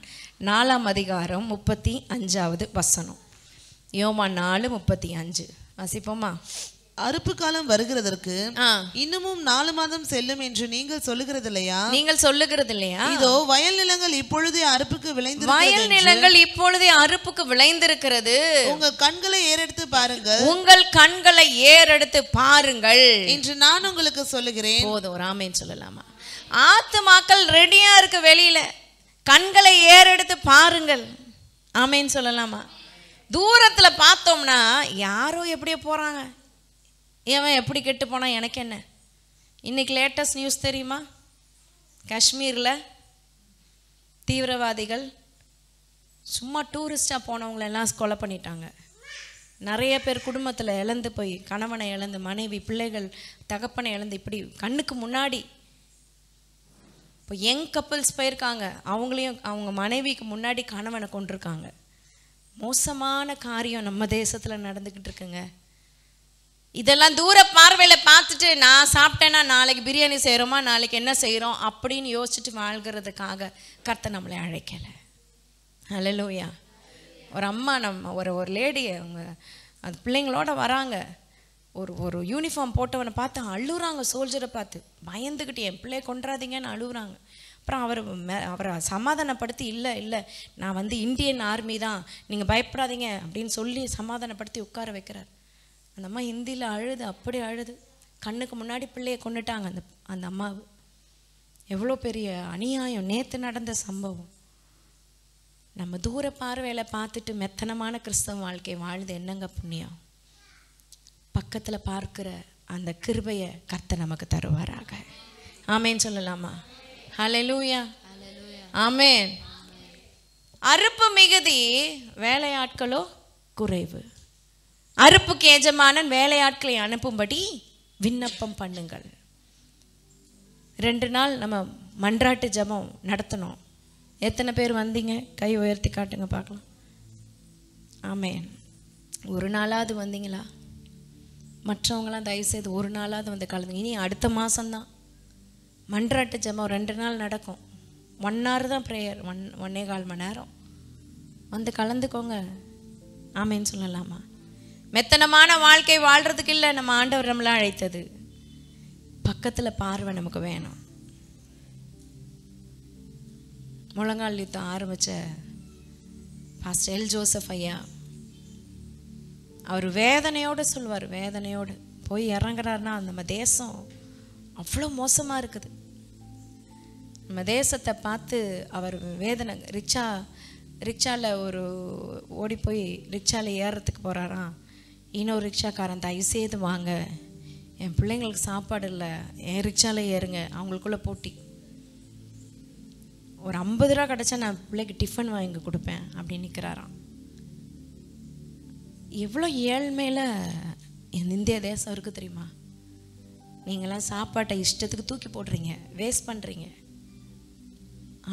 4ஆம் அதிகாரம் 35வது வசனம். யோவான் 4:35 வாசிப்போமா? அறுப்பு காலம் வருகிறதற்கு இன்னமும் 4 மாதம் செல்லும் என்று நீங்கள் சொல்லுகிறது இல்லையா? நீங்கள் சொல்லுகிறது இல்லையா? இதோ வயல் நிலங்கள் இப்பொழுதே அறுப்புக்கு விளைந்திருக்கிறது. வயல் நிலங்கள் இப்பொழுதே அறுப்புக்கு விளைந்திருக்கிறது. உங்கள் கண்களை ஏறெடுத்து பாருங்கள், உங்கள் கண்களை ஏறெடுத்து பாருங்கள் என்று நான் உங்களுக்கு சொல்லுகிறேன். போதும். ஆமென் சொல்லலாமா? ஆத்துமாக்கள் ரெடியா இருக்கு வெளியில, கண்களை ஏறெடுத்து பாருங்கள். ஆமென் சொல்லலாமா? தூரத்துல பார்த்தோம்னா யாரோ எப்படியோ போறாங்க, ஏன் எப்படி கெட்டு போனா எனக்கு என்ன? இன்னைக்கு லேட்டஸ்ட் நியூஸ் தெரியுமா? காஷ்மீரில் தீவிரவாதிகள் சும்மா டூரிஸ்டாக போனவங்களெல்லாம் கொலை பண்ணிட்டாங்க. நிறைய பேர் குடும்பத்தில் இழந்து போய், கணவனை இழந்து, மனைவி பிள்ளைகள் தகப்பனை இழந்து, இப்படி கண்ணுக்கு முன்னாடி இப்போ யங் கப்பிள்ஸ் போயிருக்காங்க, அவங்களையும் அவங்க மனைவிக்கு முன்னாடி கணவனை கொண்டிருக்காங்க. மோசமான காரியம் நம்ம தேசத்தில் நடந்துக்கிட்டு இருக்குங்க. இதெல்லாம் தூர பார்வையில் பார்த்துட்டு நான் சாப்பிட்டேன்னா நாளைக்கு பிரியாணி செய்கிறோமா, நாளைக்கு என்ன செய்கிறோம் அப்படின்னு யோசிச்சுட்டு வாழ்கிறதுக்காக கர்த்தர் நம்மளை அழைக்கலை. ஹல்லேலூயா. ஒரு அம்மா நம்ம ஒரு லேடி அவங்க அந்த பிள்ளைங்களோட வராங்க. ஒரு யூனிஃபார்ம் போட்டவனை பார்த்து அழுகுறாங்க. சோல்ஜரை பார்த்து பயந்துக்கிட்டு என் பிள்ளைய கொன்றாதீங்கன்னு அழுகுறாங்க. அப்புறம் அவரை சமாதானப்படுத்தி இல்லை நான் வந்து இந்தியன் ஆர்மி தான், நீங்கள் பயப்படாதீங்க அப்படின்னு சொல்லி சமாதானப்படுத்தி உட்கார வைக்கிறார். அந்த அம்மா ஹிந்தியில் அழுது, அப்படி அழுது. கண்ணுக்கு முன்னாடி பிள்ளையை கொண்டுட்டாங்க அந்த அம்மாவு. எவ்வளோ பெரிய அநியாயம்! நேற்று நடந்த சம்பவம். நம்ம தூர பார்வையில் பார்த்துட்டு மெத்தனமான கிறிஸ்தவ வாழ்க்கை வாழ்ந்து என்னங்க புண்ணியம்? பக்கத்தில் பார்க்கிற அந்த கிருபையை கர்த்தர் நமக்கு தருவாராக. ஆமேன் சொல்லலாமா? ஹல்லேலூயா, ஆமேன். அறுப்பு மிகுதி, வேலையாட்களோ குறைவு. அறுப்புக்கு எஜமானன் வேலையாட்களை அனுப்பும்படி விண்ணப்பம் பண்ணுங்கள். 2 நாள் நம்ம மன்றாட்டு ஜெபம் நடத்தணும். எத்தனை பேர் வந்தீங்க? கை உயர்த்தி காட்டுங்க பார்க்கலாம். ஆமேன். ஒரு நாளாவது வந்தீங்களா? மற்றவங்களாம் தயவுசெய்து ஒரு நாளாவது வந்து கலந்துங்க. இனி அடுத்த மாதம்தான் மன்றாட்டு ஜெபம் 2 நாள் நடக்கும். 1 hour தான் ப்ரேயர், 1.25 மணி நேரம். வந்து கலந்துக்கோங்க. ஆமேன்னு சொல்லலாமா? மெத்தனமான வாழ்க்கை வாழ்கிறதுக்கு இல்லை நம்ம ஆண்டவர் நம்மளை அழைத்தது. பக்கத்தில் பார்வை நமக்கு வேணும். முழங்கால் யுத்தம் ஆரம்பித்த பாஸ்டர் எல் ஜோசப் ஐயா, அவர் வேதனையோடு சொல்வார். வேதனையோடு போய் இறங்குறாருன்னா நம்ம தேசம் அவ்வளோ மோசமாக இருக்குது. நம்ம தேசத்தை பார்த்து அவர் வேதனை. ரிக்ஷாவில் ஓடி போய் ரிக்ஷாவில் ஏறுறதுக்கு போகிறாராம். இன்னொரு ரிக்ஷாக்காரன், தயவுசெய்து வாங்க, என் பிள்ளைங்களுக்கு சாப்பாடு இல்லை, என் ரிக்ஷாவில் ஏறுங்க. அவங்களுக்குள்ள போட்டி. ஒரு 50 ரூபா கிடச்சா நான் பிள்ளைக்கு டிஃபன் வாங்கி கொடுப்பேன் அப்படின்னு நிற்கிறாராம். எவ்வளோ ஏழ்மையில் என் இந்திய தேசம் இருக்குது தெரியுமா? நீங்களாம் சாப்பாட்டை இஷ்டத்துக்கு தூக்கி போடுறீங்க, வேஸ்ட் பண்ணுறீங்க.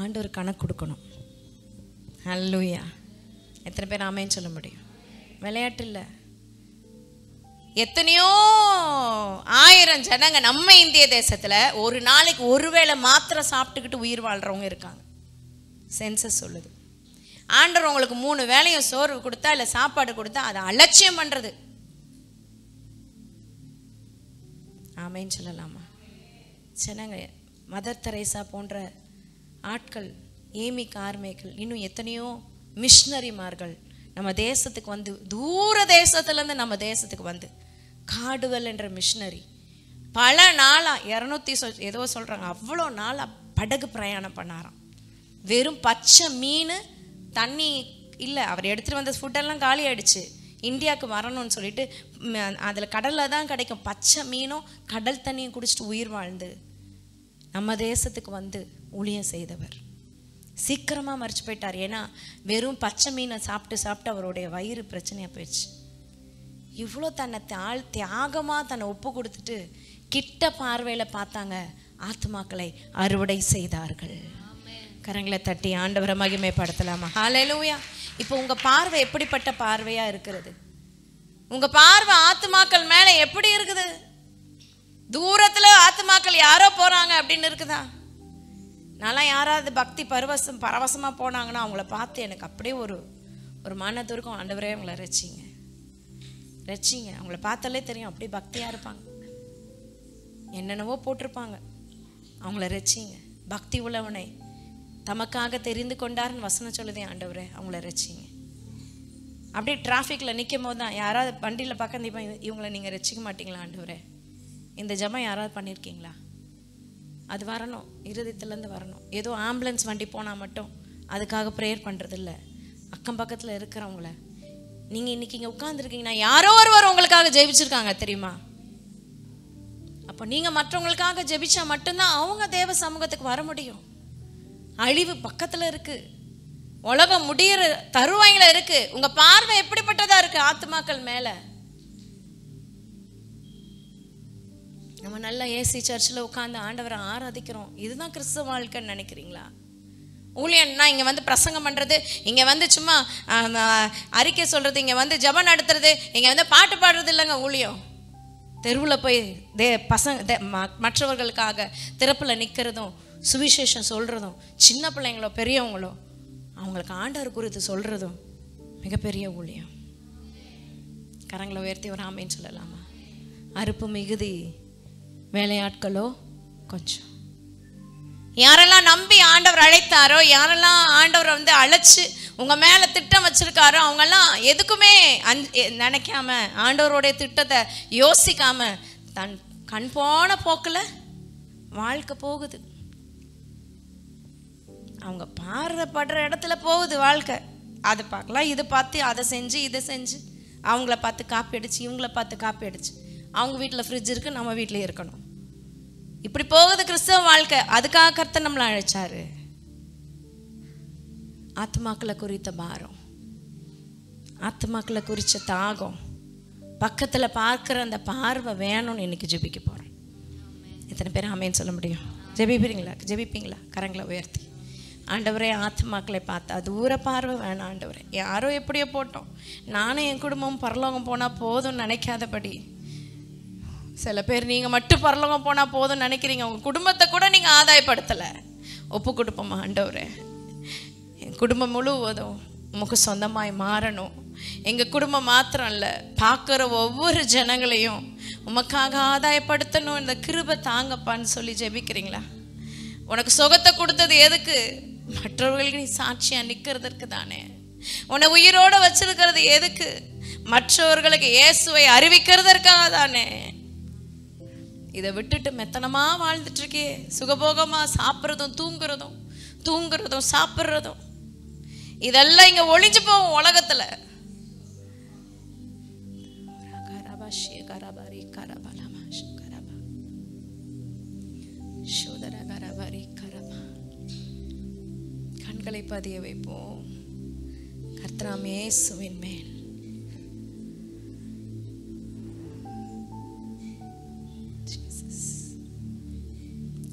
ஆண்டவர் கணக்கு கொடுக்கணும். ஹல்லேலூயா. எத்தனை பேர் ஆமேன்னு சொல்ல முடியும்? விளையாட்டு இல்லை. எத்தனையோ 1000 ஜனங்க நம்ம இந்திய தேசத்தில் ஒரு நாளைக்கு ஒருவேளை மாத்திரம் சாப்பிட்டுக்கிட்டு உயிர் வாழ்கிறவங்க இருக்காங்க. சென்சஸ் சொல்லுது. ஆண்டவர் உங்களுக்கு 3 வேளையும் சோறு கொடுத்தா இல்லை சாப்பாடு கொடுத்தா அதை அலட்சியம் பண்ணுறது. ஆமேன்னு சொல்லலாமா? ஜனங்க மதர் தெரேசா போன்ற ஆட்கள், ஏமி கார்மேக்கள், இன்னும் எத்தனையோ மிஷனரிமார்கள் நம்ம தேசத்துக்கு வந்து, தூர தேசத்துலேருந்து நம்ம தேசத்துக்கு வந்து, காடுகள் என்ற மிஷனரி பல நாளாக 200 ஏதோ சொல்கிறாங்க, அவ்வளோ நாளாக படகு பிரயாணம் பண்ணாராம். வெறும் பச்சை மீன், தண்ணி இல்லை. அவர் எடுத்துகிட்டு வந்த ஃபுட்டெல்லாம் காலி ஆயிடுச்சு. இந்தியாவுக்கு வரணும்னு சொல்லிட்டு அதில் கடலில் தான் கிடைக்கும் பச்சை மீனும் கடல் தண்ணியும் குடிச்சிட்டு உயிர் வாழ்ந்து நம்ம தேசத்துக்கு வந்து ஊழியம் செய்தவர் சீக்கிரமாக மறிச்சு போயிட்டார். ஏன்னா வெறும் பச்சை மீனை சாப்பிட்டு அவருடைய வயிறு பிரச்சனையாக போயிடுச்சு. இவ்வளோ தன்னை தியாகமாக தன்னை ஒப்பு கொடுத்துட்டு கிட்ட பார்வையில் பார்த்தாங்க, ஆத்துமாக்களை அறுவடை செய்தார்கள். கரங்களை தட்டி ஆண்டவரை மகிமைப்படுத்தலாமா? ஹல்லேலூயா. இப்போ உங்கள் பார்வை எப்படிப்பட்ட பார்வையாக இருக்கிறது? உங்கள் பார்வை ஆத்துமாக்கள் மேலே எப்படி இருக்குது? தூரத்தில் ஆத்துமாக்கள் யாரோ போகிறாங்க அப்படின்னு இருக்குதா? நல்லா யாராவது பக்தி பரவசமாக போனாங்கன்னா அவங்கள பார்த்து எனக்கு அப்படியே ஒரு மனதுருக்கம். ஆண்டவரே அவங்கள ரட்சிங்க. அவங்கள பார்த்தாலே தெரியும் அப்படியே பக்தியாக இருப்பாங்க. என்னென்னவோ போட்டிருப்பாங்க. அவங்கள ரட்சிங்க. பக்தி உள்ளவனை தமக்காக தெரிந்து கொண்டார்னு வசனம் சொல்லுதே. ஆண்டவரே அவங்கள ரட்சிங்க. அப்படியே டிராஃபிக்கில் நிற்கும் போது தான் யாராவது வண்டியில் பக்கம் இவங்களை நீங்கள் ரட்சிக்க மாட்டீங்களா? ஆண்டவரே இந்த ஜெபம் யாராவது பண்ணியிருக்கீங்களா? அது வரணும், இருதயத்துலேருந்து வரணும். ஏதோ ஆம்புலன்ஸ் வண்டி போனால் மட்டும் அதுக்காக ப்ரேயர் பண்ணுறதில்ல. அக்கம் பக்கத்தில் இருக்கிறவங்கள நீங்கள் இன்றைக்கி இங்கே உட்காந்துருக்கீங்கன்னா யாரோ ஒருவர் உங்களுக்காக ஜெபிச்சிருக்காங்க தெரியுமா? அப்போ நீங்கள் மற்றவங்களுக்காக ஜெபிச்சா மட்டும்தான் அவங்க தேவ சமூகத்துக்கு வர முடியும். அழிவு பக்கத்தில் இருக்குது, உலகம் முடிகிற தருவாயில இருக்குது. உங்கள் பார்வை எப்படிப்பட்டதாக இருக்குது ஆத்துமாக்கள் மேலே? நம்ம நல்லா ஏசி சர்ச்சில் உட்காந்து ஆண்டவரை ஆராதிக்கிறோம். இதுதான் கிறிஸ்தவ வாழ்க்கைன்னு நினைக்கிறீங்களா? ஊழியன்னா இங்கே வந்து பிரசங்கம் பண்ணுறது, இங்கே வந்து சும்மா அறிக்கை சொல்கிறது, இங்கே வந்து ஜெபம் நடத்துறது, இங்கே வந்து பாட்டு பாடுறது இல்லைங்க ஊழியம். தெருவில் போய் மற்றவர்களுக்காக திறப்பில் நிற்கிறதும், சுவிசேஷம் சொல்கிறதும், சின்ன பிள்ளைங்களோ பெரியவங்களோ அவங்களுக்கு ஆண்டவர் குறித்து சொல்கிறதும் மிகப்பெரிய ஊழியம். கரங்களை உயர்த்தி ஒரு ஆமேன்னு சொல்லலாமா? அறுப்பு மிகுதி, வேலையாட்களோ கொஞ்சம். யாரெல்லாம் நம்பி ஆண்டவர் அழைத்தாரோ, யாரெல்லாம் ஆண்டவர் வந்து அழைச்சு உங்கள் மேலே திட்டம் வச்சுருக்காரோ, அவங்கெல்லாம் எதுக்குமே நினைக்காம ஆண்டவருடைய திட்டத்தை யோசிக்காம தன் கண் போன போக்கில் வாழ்க்கை போகுது. அவங்க பார்வைப்படுற இடத்துல போகுது வாழ்க்கை. அதை பார்க்கலாம், இது பார்த்து அதை செஞ்சு இதை செஞ்சு, அவங்கள பார்த்து காப்பி அடிச்சு, இவங்கள பார்த்து காப்பி அடிச்சு, அவங்க வீட்டில் ஃப்ரிட்ஜ் இருக்குது, நம்ம வீட்டிலே இருக்கணும். இப்படி போகுது கிறிஸ்தவ வாழ்க்கை. அதுக்காக கர்த்தர் நம்மளை அழைச்சாரு. ஆத்மாக்களை குறித்த பாரம், ஆத்மாக்களை குறித்த தாகம், பக்கத்தில் பார்க்குற அந்த பார்வை வேணும்னு இன்னைக்கு ஜெபிக்க போகிறேன். எத்தனை பேர் ஆமேன்னு சொல்ல முடியும்? ஜெபிப்பீங்களா? கரங்களை உயர்த்தி. ஆண்டவரே, ஆத்மாக்களை பார்த்தா தூர பார்வை வேணாம் ஆண்டவரே. யாரோ எப்படியோ போட்டோம், நானும் என் குடும்பம் பரலோகம் போனால் போதும்னு நினைக்காதபடி. சில பேர் நீங்கள் மட்டும் பரலோகம் போனால் போதும்னு நினைக்கிறீங்க, உங்கள் குடும்பத்தை கூட நீங்கள் ஆதாயப்படுத்தலை. ஒப்பு கொடுப்போமா ஆண்டவரே, என் குடும்பம் முழுவதும் உமக்கு சொந்தமாய் மாறணும். எங்கள் குடும்பம் மாத்திரம் இல்லை, பார்க்குற ஒவ்வொரு ஜனங்களையும் உமக்காக ஆதாயப்படுத்தணும். இந்த கிருபை தாங்கப்பான்னு சொல்லி ஜெபிக்கிறீங்களா? உனக்கு சுகத்தை கொடுத்தது எதுக்கு? மற்றவர்களுக்கு நீ சாட்சியா நிற்கிறதுக்கு தானே. உன்னை உயிரோட வச்சிருக்கிறது எதுக்கு? மற்றவர்களுக்கு இயேசுவை அறிவிக்கிறதற்காக தானே. இதை விட்டுட்டு மெத்தனமா வாழ்ந்துட்டு இருக்கே, சுகபோகமா சாப்பிட்றதும் தூங்குறதும் சாப்பிட்றதும், இதெல்லாம் இங்க ஒளிஞ்சு போகும் உலகத்துல. கண்களை பதிய வைப்போம் கர்த்தராம் இயேசுவின் மேல்.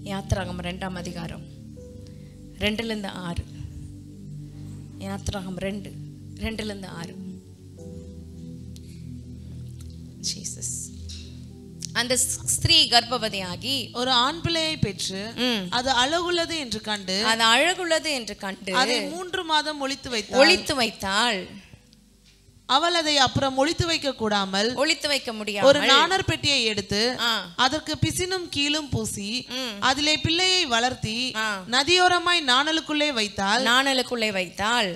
யாத்திராகம் 2ஆம் அதிகாரம் 2-6. யாத்திராகம் 2:2-6. ஜீசஸ். அந்த ஸ்திரீ கர்ப்பவதியாகி ஒரு ஆண் பிள்ளையை பெற்று அது அழகுள்ளது என்று கண்டு அதை 3 மாதம் ஒளித்து வைத்தாள். அவள் அதை அப்புறம் ஒளித்து வைக்க முடியாது. ஒரு நாணர் பெட்டியை எடுத்து அதற்கு பிசினும் கீழும் பூசி அதிலே பிள்ளையை வளர்த்தி நதியோரமாய் நாணலுக்குள்ளே வைத்தாள்.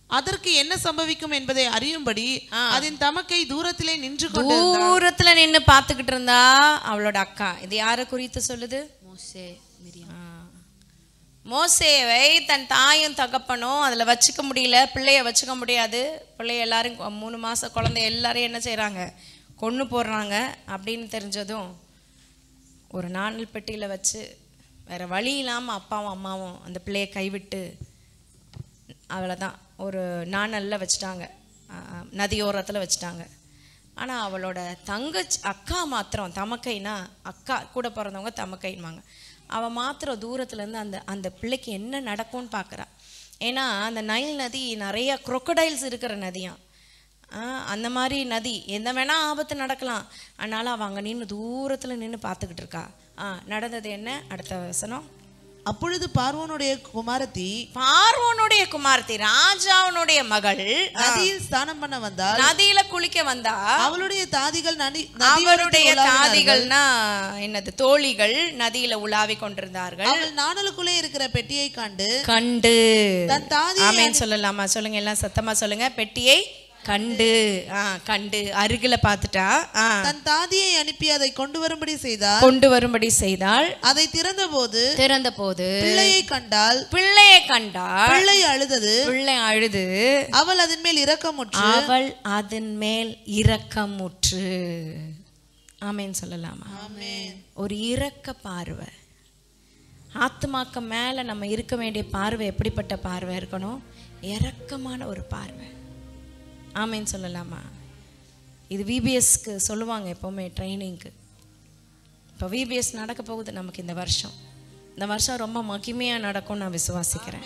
அதற்கு என்ன சம்பவிக்கும் என்பதை அறியும்படி அதன் தமக்கை தூரத்திலே நின்று பார்த்துக்கிட்டு இருந்தா அவளோட அக்கா. இது யாரை குறித்து சொல்லுது? மோசேவை தன் தாயும் தகப்பனும் அதில் வச்சுக்க முடியல, பிள்ளைய வச்சுக்க முடியாது. பிள்ளைய எல்லாரும் 3 மாத குழந்தை எல்லாரையும் என்ன செய்கிறாங்க? கொன்று போடுறாங்க. அப்படின்னு தெரிஞ்சதும் ஒரு நாணல் பெட்டியில் வச்சு வேறு வழி இல்லாமல் அப்பாவும் அம்மாவும் அந்த பிள்ளையை கைவிட்டு அவளை தான் ஒரு நாணலில் வச்சுட்டாங்க, நதியோரத்தில் வச்சுட்டாங்க. ஆனால் அவளோட அக்கா மாத்திரம், தமக்கைனா அக்கா, கூட பிறந்தவங்க தமக்கைன்வாங்க, அவள் மாத்திரம் தூரத்துலேருந்து அந்த பிள்ளைக்கு என்ன நடக்கும்னு பார்க்குறா. ஏன்னா அந்த நைல் நதி நிறைய குரோக்கடைல்ஸ் இருக்கிற நதியாம். அந்த மாதிரி நதி எந்த வேணால் ஆபத்து நடக்கலாம். அதனால் அவள் அங்கே நின்று தூரத்தில் நின்று பார்த்துக்கிட்டு இருக்கா. நடந்தது என்ன? அடுத்த வசனம். அப்பொழுது பார்வோனுடைய குமாரத்தி ராஜாவுடைய மகள் நதியில் ஸ்நானம் பண்ண வந்தாள். நதியில குளிக்க வந்தா. அவளுடைய தாதிகள்னா என்னது? தோழிகள் நதியில உலாவி கொண்டிருந்தார்கள். அவள் நாணலுக்குள்ளே இருக்கிற பெட்டியை கண்டு தன் தாதி. ஆமென் சொல்லலாமா? சொல்லுங்க, எல்லாம் சத்தமா சொல்லுங்க. பெட்டியை கண்டு அருகில பார்த்துட்டா. தன் தாதியை அனுப்பி அதை கொண்டு வரும்படி செய்தாள். அதை திறந்த போது பிள்ளையை கண்டாள். பிள்ளை அழுது அவள் அதன் மேல் இரக்கமுற்று. ஆமென் சொல்லலாமா? ஒரு இரக்க பார்வை. ஆத்மாக்கு மேல நம்ம இருக்க வேண்டிய பார்வை எப்படிப்பட்ட பார்வை இருக்கணும்? இரக்கமான ஒரு பார்வை. ஆமென் சொல்லலாமா? இது விபிஎஸ்க்கு சொல்லுவாங்க எப்போவுமே ட்ரைனிங்க்கு. இப்போ விபிஎஸ் நடக்க போகுது நமக்கு இந்த வருஷம். இந்த வருஷம் ரொம்ப மகிமையாக நடக்கும் நான் விசுவாசிக்கிறேன்.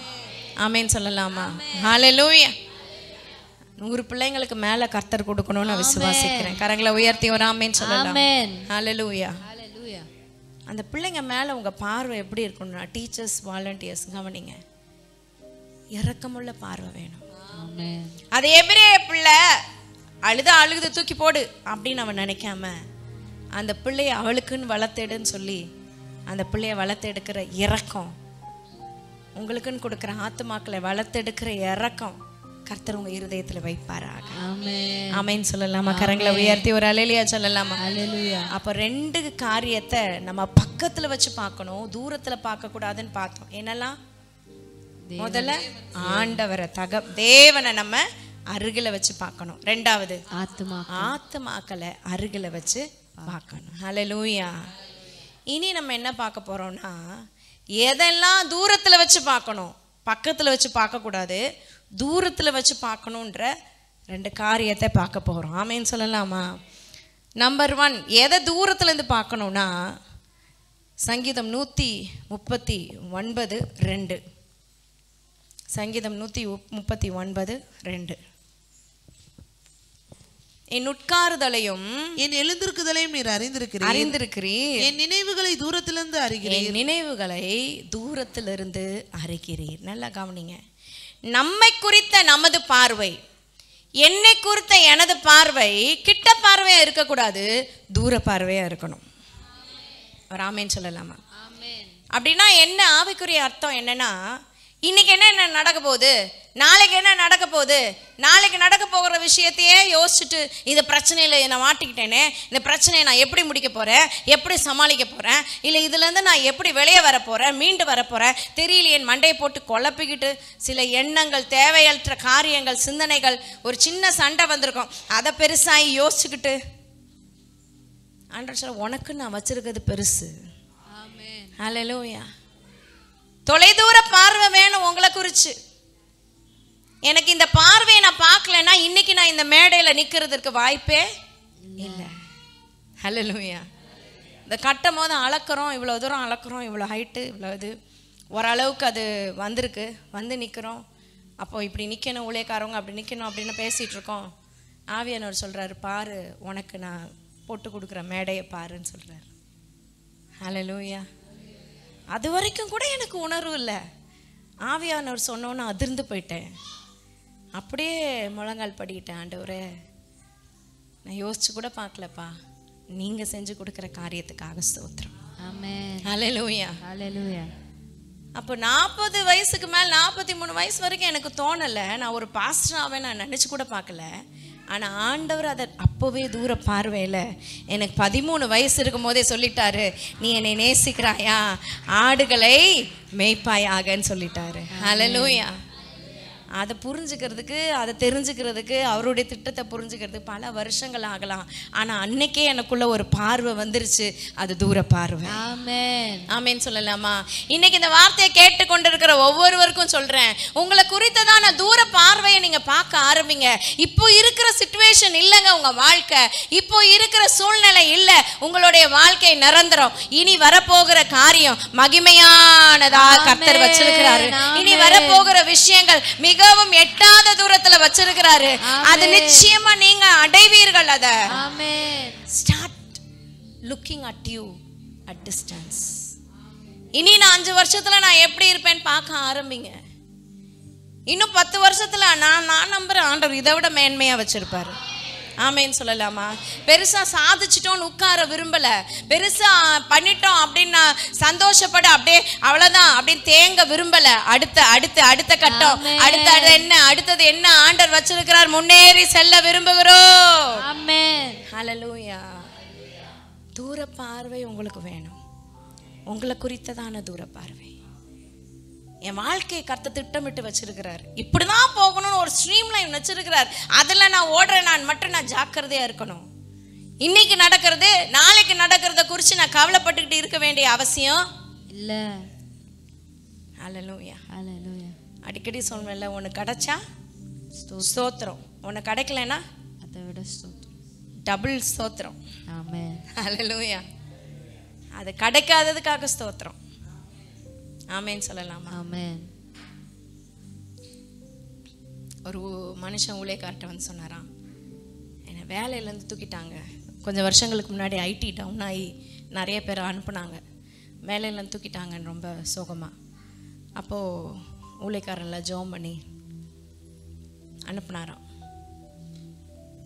ஆமேன்னு சொல்லலாமா? ஹல்லேலூயா. 100 பிள்ளைங்களுக்கு மேலே கர்த்தர் கொடுக்கணும்னு நான் விசுவாசிக்கிறேன். கரங்களை உயர்த்தி ஒரு ஆமேன்னு சொல்லலாம். ஹல்லேலூயா. அந்த பிள்ளைங்க மேலே உங்கள் பார்வை எப்படி இருக்கணும்னா, டீச்சர்ஸ் வாலண்டியர்ஸ் கவனிங்க, இரக்கமுள்ள பார்வை வேணும். அது எபிரே பிள்ளை அழுது தூக்கி போடு அப்படின்னு அவன் நினைக்காம, அந்த பிள்ளைய அவளுக்குன்னு வளர்த்தெடுன்னு சொல்லி அந்த பிள்ளைய வளர்த்தெடுக்கிற இரக்கம், உங்களுக்குன்னு கொடுக்குற ஆத்துமாக்களை வளர்த்தெடுக்கிற இரக்கம் கர்த்தர் உங்க இருதயத்துல வைப்பாராக. ஆமென் சொல்லலாமா? கரங்களை உயர்த்தி ஒரு அல்லேலூயா சொல்லலாமா? அப்ப 2 காரியத்தை நம்ம பக்கத்துல வச்சு பார்க்கணும், தூரத்துல பார்க்க கூடாதுன்னு பார்த்தோம். என்னெல்லாம்? முதல்ல ஆண்டவரை தேவனை நம்ம அருகில வச்சு பார்க்கணும். 2வது ஆத்துமாக்களை அருகில வச்சு பார்க்கணும். ஹல்லேலூயா. இனி நம்ம என்ன பார்க்க போறோம்னா, எதெல்லாம் தூரத்துல வச்சு பார்க்கணும், பக்கத்துல வச்சு பார்க்க கூடாது, தூரத்துல வச்சு பார்க்கணுன்ற 2 காரியத்தை பார்க்க போறோம். ஆமென் சொல்லலாமா? நம்பர் 1, எதை தூரத்துல இருந்து பார்க்கணும்னா, சங்கீதம் 139:2. சங்கீதம் 139:2. என் உட்காருதலையும் என் எழுந்திருக்குதலையும் நீர் அறிந்திருக்கிறீர். என் நினைவுகளை தூரத்திலிருந்து அறிகிறீர். என் நினைவுகளை தூரத்திலிருந்து அறிகிறீர். நல்லா கவனிங்க. நம்மை குறித்த நமது பார்வை, என்னை குறித்த எனது பார்வை கிட்ட பார்வையா இருக்கக்கூடாது, தூர பார்வையா இருக்கணும். ஆமென் சொல்லலாமா? அப்படின்னா என்ன ஆவிக்குரிய அர்த்தம் என்னன்னா, இன்னைக்கு என்ன நடக்க போகுது, நாளைக்கு என்ன நடக்க போகுது, நாளைக்கு நடக்க போகிற விஷயத்தையே யோசிச்சுட்டு இந்த பிரச்சனையில் நான் மாட்டிக்கிட்டேனே, இந்த பிரச்சனையை நான் எப்படி முடிக்க போகிறேன், எப்படி சமாளிக்க போகிறேன், இல்லை இதுலேருந்து நான் எப்படி வெளியே வர போகிறேன், மீண்டு வர போகிறேன் தெரியல, என் மண்டையை போட்டு குழப்பிக்கிட்டு சில எண்ணங்கள், தேவையற்ற காரியங்கள், சிந்தனைகள், ஒரு சின்ன சண்டை வந்திருக்கும், அதை பெருசாகி யோசிச்சுக்கிட்டு, ஆண்டவர் சொல்ல உனக்கு நான் வச்சிருக்கிறது பெருசு. ஹல்லேலூயா. தொலைதூர பார்வை வேணும் உங்களை குறிச்சு. எனக்கு இந்த பார்வையை நான் பார்க்கலன்னா இன்னைக்கு நான் இந்த மேடையில் நிற்கிறதுக்கு வாய்ப்பே இல்லை. ஹல்லேலூயா. இந்த கட்டும் போது அளக்குறோம், இவ்வளோ தூரம் அளக்குறோம், இவ்வளோ ஹைட்டு, இவ்வளோ இது ஓரளவுக்கு அது வந்திருக்கு, வந்து நிற்கிறோம். அப்போ இப்படி நிற்கணும், ஊழியக்காரவங்க அப்படி நிற்கணும் அப்படின்னு பேசிகிட்டு இருக்கோம். ஆவியானவர் சொல்கிறாரு, பாரு உனக்கு நான் போட்டு கொடுக்குற மேடையை பாருன்னு சொல்கிறார். ஹல்லேலூயா. அது வரைக்கும் கூட எனக்கு உணர்வு இல்லை. ஆவியானவர் சொன்னோன்னு அதிர்ந்து போயிட்டேன், அப்படியே முழங்கால் படிக்கிட்டேன். ஆண்டவரே நான் யோசிச்சு கூட பார்க்கலப்பா, நீங்கள் செஞ்சு கொடுக்குற காரியத்துக்காக ஸ்தோத்திரம். ஹல்லேலூயா. அப்போ 40 வயசுக்கு மேலே 43 வயசு வரைக்கும் எனக்கு தோணலை நான் ஒரு பாஸ்டராகவே நான் நினச்சி கூட பார்க்கல. ஆனால் ஆண்டவர் அதை அப்போவே தூர பார்வையில் எனக்கு 13 வயசு இருக்கும் போதே சொல்லிட்டாரு, நீ என்னை நேசிக்கிறாயா, ஆடுகளை மேய்ப்பாயாகன்னு சொல்லிட்டாரு. ஹல்லேலூயா. அதை புரிஞ்சுக்கிறதுக்கு, அதை தெரிஞ்சுக்கிறதுக்கு, அவருடைய திட்டத்தை புரிஞ்சுக்கிறதுக்கு பல வருஷங்கள் ஆகலாம். ஆனால் அன்னைக்கே எனக்குள்ள ஒரு பார்வை வந்துருச்சு, அது தூர பார்வை. ஆமென் சொல்லலாமா? இன்னைக்கு இந்த வார்த்தையை கேட்டுக்கொண்டிருக்கிற ஒவ்வொருவருக்கும் சொல்றேன், உங்களை குறித்ததான தூர பார்வையை நீங்க பார்க்க ஆரம்பிங்க. இப்போ இருக்கிற சிச்சுவேஷன் இல்லைங்க உங்க வாழ்க்கை, இப்போ இருக்கிற சூழ்நிலை இல்லை, உங்களுடைய வாழ்க்கை நிரந்தரம். இனி வரப்போகிற காரியம் மகிமையானதா கர்த்தர் வச்சிருக்கிறாரு. இனி வரப்போகிற விஷயங்கள் மிகவும் எட்டாத தூரத்துல வச்சிருக்கிறாரு. அது நிச்சயமா நீங்க அடைவீர்கள். அத start looking at you at distance. இனி நான் 5 வருஷத்துல நான் எப்படி இருப்பேன்னு பார்க்க ஆரம்பிங்க. இன்னும் 10 வருஷத்துல நான் நம்புறேன் ஆண்டவர் இதை விட மேன்மையா வச்சிருப்பாரு. ஆமேன்னு சொல்லலாமா? பெருசா சாதிச்சிட்டோன்னு உட்கார விரும்பல, பெருசா பண்ணிட்டோம் அப்படின்னு சந்தோஷப்பட அப்படியே அவ்வளவுதான் அப்படின்னு தேங்க விரும்பல. அடுத்த கட்டம், அடுத்தது என்ன ஆண்டவர் வச்சிருக்கிறார், முன்னேறி செல்ல விரும்புகிறோம். ஆமென். ஹல்லேலூயா. தூர பார்வை உங்களுக்கு வேணும், உங்களை குறித்ததான தூர பார்வை. என் வாழ்க்கையை கர்த்தர் திட்டமிட்டு வச்சிருக்கிறார், இப்படிதான் போகணும்னு ஒரு ஸ்ட்ரீம் லைன் வச்சிருக்கிறார். அதில் நான் ஓடுறேன், நான் ஜாக்கிரதையா இருக்கணும். இன்னைக்கு நடக்கிறது நாளைக்கு நடக்கிறத குறித்து நான் கவலைப்பட்டுக்கிட்டு இருக்க வேண்டிய அவசியம் இல்லை. ஹல்லேலூயா. அடிக்கடி சொல்வேன்ல, உனக்கு கிடைச்சா ஸ்தோத்திரம், உனக்கு கிடைக்கலன்னா அதை விட டபுள் ஸ்தோத்திரம். ஆமென். ஹல்லேலூயா. அது கிடைக்காததுக்காக ஸ்தோத்திரம். ஆமேன்னு சொல்லலாமா? ஆமென். ஒரு மனுஷன் ஊழியக்கார்ட்ட வந்து சொன்னாராம், என்னை வேலையிலேருந்து தூக்கிட்டாங்க. கொஞ்சம் வருஷங்களுக்கு முன்னாடி ஐடி டவுன் ஆகி நிறைய பேர் அனுப்புனாங்க, வேலையிலேருந்து தூக்கிட்டாங்கன்னு ரொம்ப சோகமாக. அப்போது ஊழியக்காரனில் ஜோம் பண்ணி அனுப்புனாராம்.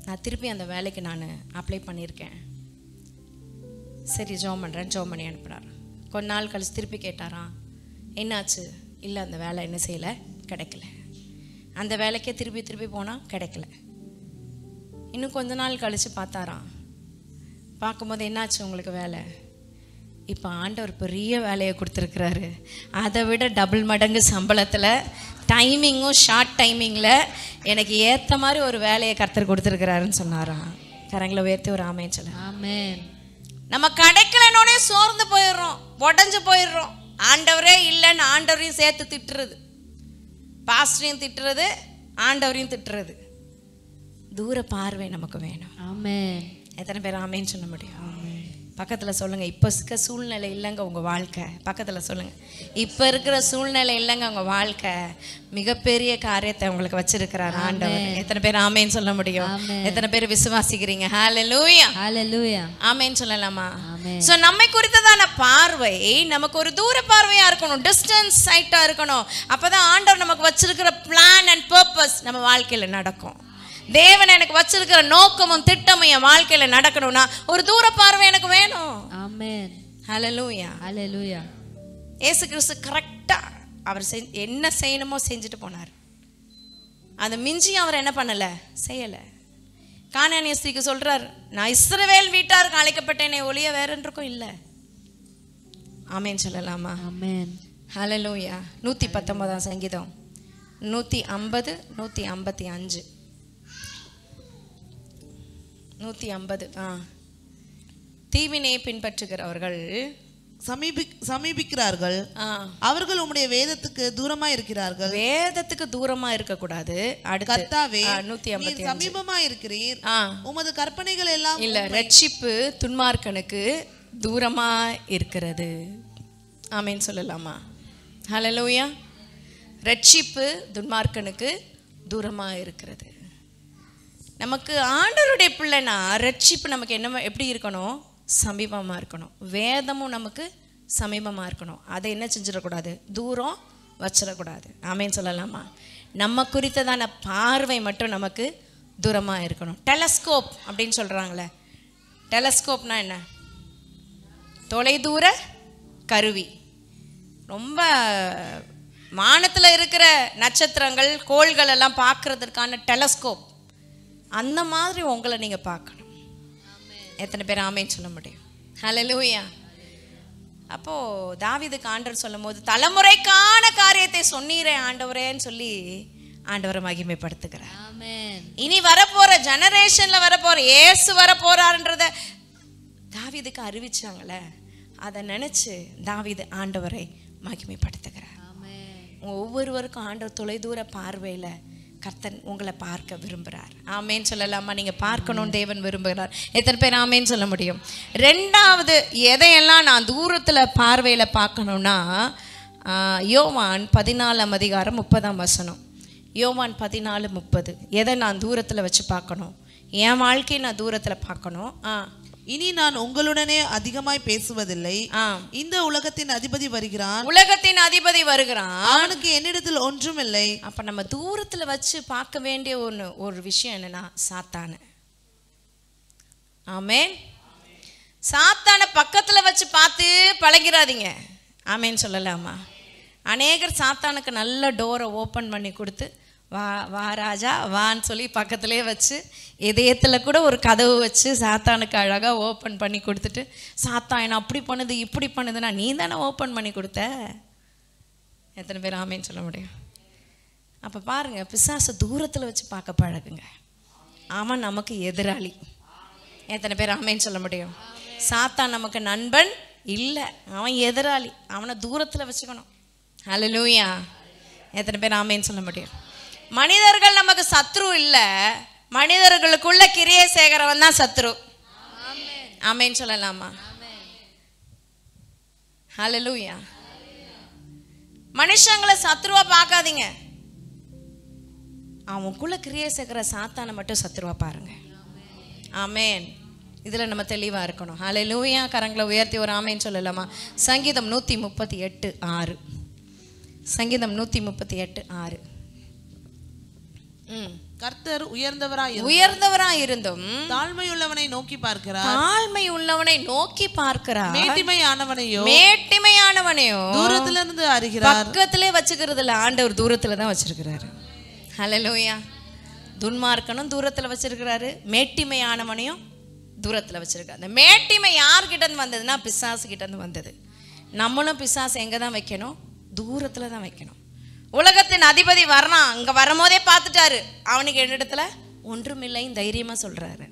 நான் திருப்பி அந்த வேலைக்கு நான் அப்ளை பண்ணியிருக்கேன், சரி ஜோம் பண்ணுறேன், ஜோம் பண்ணி அனுப்புனார். கொஞ்ச நாள் கழிச்சு திருப்பி கேட்டாராம், என்னாச்சு? இல்லை அந்த வேலை என்ன செய்யலை, கிடைக்கல. அந்த வேலைக்கே திருப்பி திருப்பி போனால் கிடைக்கல. இன்னும் கொஞ்ச நாள் கழித்து பார்த்தாராம். பார்க்கும்போது என்னாச்சு உங்களுக்கு வேலை? இப்போ ஆண்டவர் பெரிய வேலையை கொடுத்துருக்குறாரு, அதை விட டபுள் மடங்கு சம்பளத்தில், டைமிங்கும் ஷார்ட் டைமிங்கில் எனக்கு ஏற்ற மாதிரி ஒரு வேலையை கர்த்தர் கொடுத்துருக்குறாருன்னு சொன்னாராம். கரங்களை உயர்த்தி ஒரு ஆமென் சொல்ல. ஆமென். நம்ம கிடைக்கலன்னே சோர்ந்து போயிடுறோம், உடஞ்சு போயிடுறோம். ஆண்டவரே இல்லைன்னு ஆண்டவரையும் சேர்த்து திட்டுறது, பாஸ்டரையும் திட்டுறது, ஆண்டவரையும் திட்டுறது. தூர பார்வை நமக்கு வேணும். ஆமென். எத்தனை பேர் ஆமேன்னு சொல்ல முடியும்? பக்கத்தில் சொல்லுங்கள், இப்போ இருக்க சூழ்நிலை இல்லைங்க உங்கள் வாழ்க்கை. பக்கத்தில் சொல்லுங்கள், இப்போ இருக்கிற சூழ்நிலை இல்லைங்க உங்கள் வாழ்க்கை, மிகப்பெரிய காரியத்தை உங்களுக்கு வச்சிருக்கிறார் ஆண்டவர். எத்தனை பேர் ஆமேன்னு சொல்ல முடியும்? எத்தனை பேர் விசுவாசிக்கிறீங்க? ஹல்லேலூயா, ஹல்லேலூயா. ஆமேன்னு சொல்லலாமா? ஆமென். ஸோ நம்மை குறித்ததான பார்வை நமக்கு ஒரு தூர பார்வையாக இருக்கணும், டிஸ்டன்ஸ் சைட்டாக இருக்கணும். அப்போ தான் ஆண்டவர் நமக்கு வச்சிருக்கிற பிளான் அண்ட் பர்பஸ் நம்ம வாழ்க்கையில் நடக்கும். தேவன் எனக்கு வச்சிருக்கிற நோக்கமும் திட்டமும் என் வாழ்க்கையில நடக்கணும்னா ஒரு தூர பார்வை எனக்கு வேணும். ஆமென். ஹல்லேலூயா, ஹல்லேலூயா. இயேசு கிறிஸ்து கரெக்டா அவர் என்ன செய்யணுமோ செஞ்சுட்டு போனார். அந்த மிஞ்சி அவர் என்ன பண்ணல, செய்யல. கானானிய ஸ்திரீக்கு சொல்றார், நான் இஸ்ரவேல் வீட்டாருக்கு அழைக்கப்பட்டேனே ஒழிய வேற ஒன்றுக்கும் இல்லை. ஆமென் சொல்லலாமா? ஆமென். ஹல்லேலூயா. 119 சங்கீதம் 150 155 150. தீவினை பின்பற்றுகிறவர்கள் சமீபிக்கிறார்கள், அவர்கள் உம்முடைய வேதத்துக்கு தூரமா இருக்கிறார்கள். வேதத்துக்கு தூரமா இருக்க கூடாது. கர்த்தாவே, 155 நீர் சமீபமா இருக்கிறீர், உமது கற்பனைகள் எல்லாம் இல்ல. ரட்சிப்பு துன்மார்க்கனுக்கு தூரமா இருக்கிறது. ஆமென் சொல்லலாமா? ஹல்லேலூயா. ரட்சிப்பு துன்மார்க்கனுக்கு தூரமா இருக்கிறது. நமக்கு ஆண்டவருடைய பிள்ளைனா ரட்சிப்பு நமக்கு என்ன, எப்படி இருக்கணும்? சமீபமாக இருக்கணும். வேதமும் நமக்கு சமீபமாக இருக்கணும். அதை என்ன செஞ்சிடக்கூடாது, தூரம் வச்சிடக்கூடாது. ஆமென் சொல்லலாமா? நம்ம குறித்ததான பார்வை மட்டும் நமக்கு தூரமாக இருக்கணும். டெலஸ்கோப் அப்படின்னு சொல்கிறாங்களே, டெலஸ்கோப்னா என்ன? தொலைதூர கருவி. ரொம்ப வானத்தில் இருக்கிற நட்சத்திரங்கள் கோள்கள் எல்லாம் பார்க்கறதுக்கான டெலஸ்கோப். அந்த மாதிரி உங்களை நீங்கள் பார்க்கணும். எத்தனை பேர் ஆமேன்னு சொல்ல முடியும்? ஹல்லேலூயா. அப்போது தாவீதுக்கு ஆண்டவர் சொல்லும் போது, தலைமுறைக்கான காரியத்தை சொன்னீரே ஆண்டவரேன்னு சொல்லி ஆண்டவரை மகிமைப்படுத்துகிறார். ஆமென். இனி வரப்போகிற ஜெனரேஷனில் வரப்போகிற இயேசு வரப்போறாருன்றத தாவீதுக்கு அறிவிச்சாங்களே, அதை நினச்சி தாவீது ஆண்டவரை மகிமைப்படுத்துகிறார். ஒவ்வொருவருக்கும் ஆண்டவர் தொலைதூர பார்வையில் கர்த்தன் உங்களை பார்க்க விரும்புகிறார். ஆமேன்னு சொல்லலாமா? நீங்கள் பார்க்கணும்னு தேவன் விரும்புகிறார். எத்தனை பேர் ஆமேன்னு சொல்ல முடியும்? ரெண்டாவது, எதையெல்லாம் நான் தூரத்தில் பார்வையில் பார்க்கணுன்னா, யோவான் 14:30. யோவான் 14:30. எதை நான் தூரத்தில் வச்சு பார்க்கணும்? என் வாழ்க்கையை நான் தூரத்தில் பார்க்கணும். இனி நான் உங்களுடனே அதிகமாய் பேசுவதில்லை, இந்த உலகத்தின் அதிபதி வருகிறான், உலகத்தின் அதிபதி வருகிறான், அவனுக்கு என்னிடத்தில் ஒன்றும் இல்லை. அப்ப நம்ம தூரத்துல வச்சு பார்க்க வேண்டிய ஒரு விஷயம் என்னன்னா, சாத்தான. ஆமென். சாத்தான பக்கத்துல வச்சு பார்த்து பழகிறாதீங்க. ஆமென் சொல்லலாமா? அநேகர் சாத்தானுக்கு நல்ல டோரை ஓப்பன் பண்ணி கொடுத்து, வா வா ராஜா வான்னு சொல்லி பக்கத்துலேயே வச்சு, இதயத்தில் கூட ஒரு கதவு வச்சு சாத்தானுக்கு அழகாக ஓப்பன் பண்ணி கொடுத்துட்டு, சாத்தான் என்ன அப்படி பண்ணுது இப்படி பண்ணுதுன்னா நீ தானே ஓப்பன் பண்ணி கொடுத்த. எத்தனை பேர் ஆமேன்னு சொல்ல முடியும்? அப்போ பாருங்கள், பிசாசை தூரத்தில் வச்சு பார்க்க பழகுங்க. அவன் நமக்கு எதிராளி. எத்தனை பேர் ஆமேன்னு சொல்ல முடியும்? சாத்தான் நமக்கு நண்பன் இல்லை, அவன் எதிராளி. அவனை தூரத்தில் வச்சுக்கணும். ஹல்லேலூயா. எத்தனை பேர் ஆமேன்னு சொல்ல முடியும்? மனிதர்கள் நமக்கு சத்ரு இல்லை, மனிதர்களுக்குள்ள கிரியை சேகரவன் தான் சத்ரு. ஆமேன்னு சொல்லலாமா? ஹல்லேலூயா. மனுஷங்களை சத்துருவா பார்க்காதீங்க. அவனுக்குள்ள கிரியை சேர்க்கிற சாத்தானை மட்டும் சத்துருவா பாருங்க. ஆமென். இதுல நம்ம தெளிவா இருக்கணும். ஹல்லேலூயா. கரங்களை உயர்த்தி ஒரு ஆமென் சொல்லலாமா? சங்கீதம் 138:6. சங்கீதம் 138:6. கர்த்தர் உயர்ந்தவராயிருந்தும் தாழ்மையுள்ளவனை நோக்கி பார்க்கிறார். தாழ்மையுள்ளவனை நோக்கி பார்க்கிறார். மேட்டிமையானவனையோ தூரத்துல இருந்து அறிகிறார். பக்கத்திலே வச்சுக்கிறதுல ஆண்டவர் தூரத்துல தான் வச்சிருக்கிறாரு. ஹல்லேலூயா. துன்மார்க்கனும் தூரத்துல வச்சிருக்கிறாரு, மேட்டிமையானவனையும் தூரத்துல வச்சிருக்காரு. அந்த மேட்டிமை யார்கிட்ட இருந்து வந்ததுன்னா பிசாசு கிட்ட இருந்து வந்தது. நம்மளும் பிசாசு எங்க தான் வைக்கணும்? தூரத்துல தான் வைக்கணும். உலகத்தின் அதிபதி வர்றான், அங்க வரும்போதே பார்த்துட்டாரு. அவனுக்கு என்னிடத்துல ஒன்றுமில்லைன்னு தைரியமா சொல்றாரு.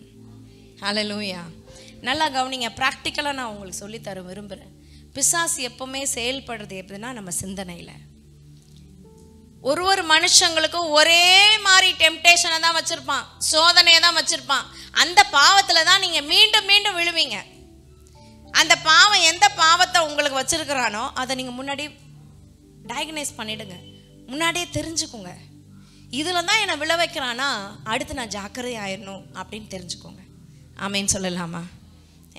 ஹல்லேலூயா. நல்லா கவனிங்க. ப்ராக்டிக்கலா நான் உங்களுக்கு சொல்லித்தர விரும்புறேன். பிசாசு எப்பவுமே செயல்படுறது எப்படின்னா நம்ம சிந்தனையில. ஒரு மனுஷங்களுக்கும் ஒரே மாதிரி டெம்டேஷனை தான் வச்சிருப்பான், சோதனையை தான் வச்சிருப்பான். அந்த பாவத்துல தான் நீங்க மீண்டும் மீண்டும் விழுவீங்க. அந்த பாவம் எந்த பாவத்தை உங்களுக்கு வச்சிருக்கிறானோ அதை நீங்க முன்னாடி டயக்னைஸ் பண்ணிடுங்க, முன்னாடியே தெரிஞ்சுக்கோங்க. இதுல தான் என்னை விழ வைக்கிறானா, அடுத்து நான் ஜாக்கிரதை ஆயிடணும் அப்படின்னு தெரிஞ்சுக்கோங்க. ஆமேன்னு சொல்லலாமா?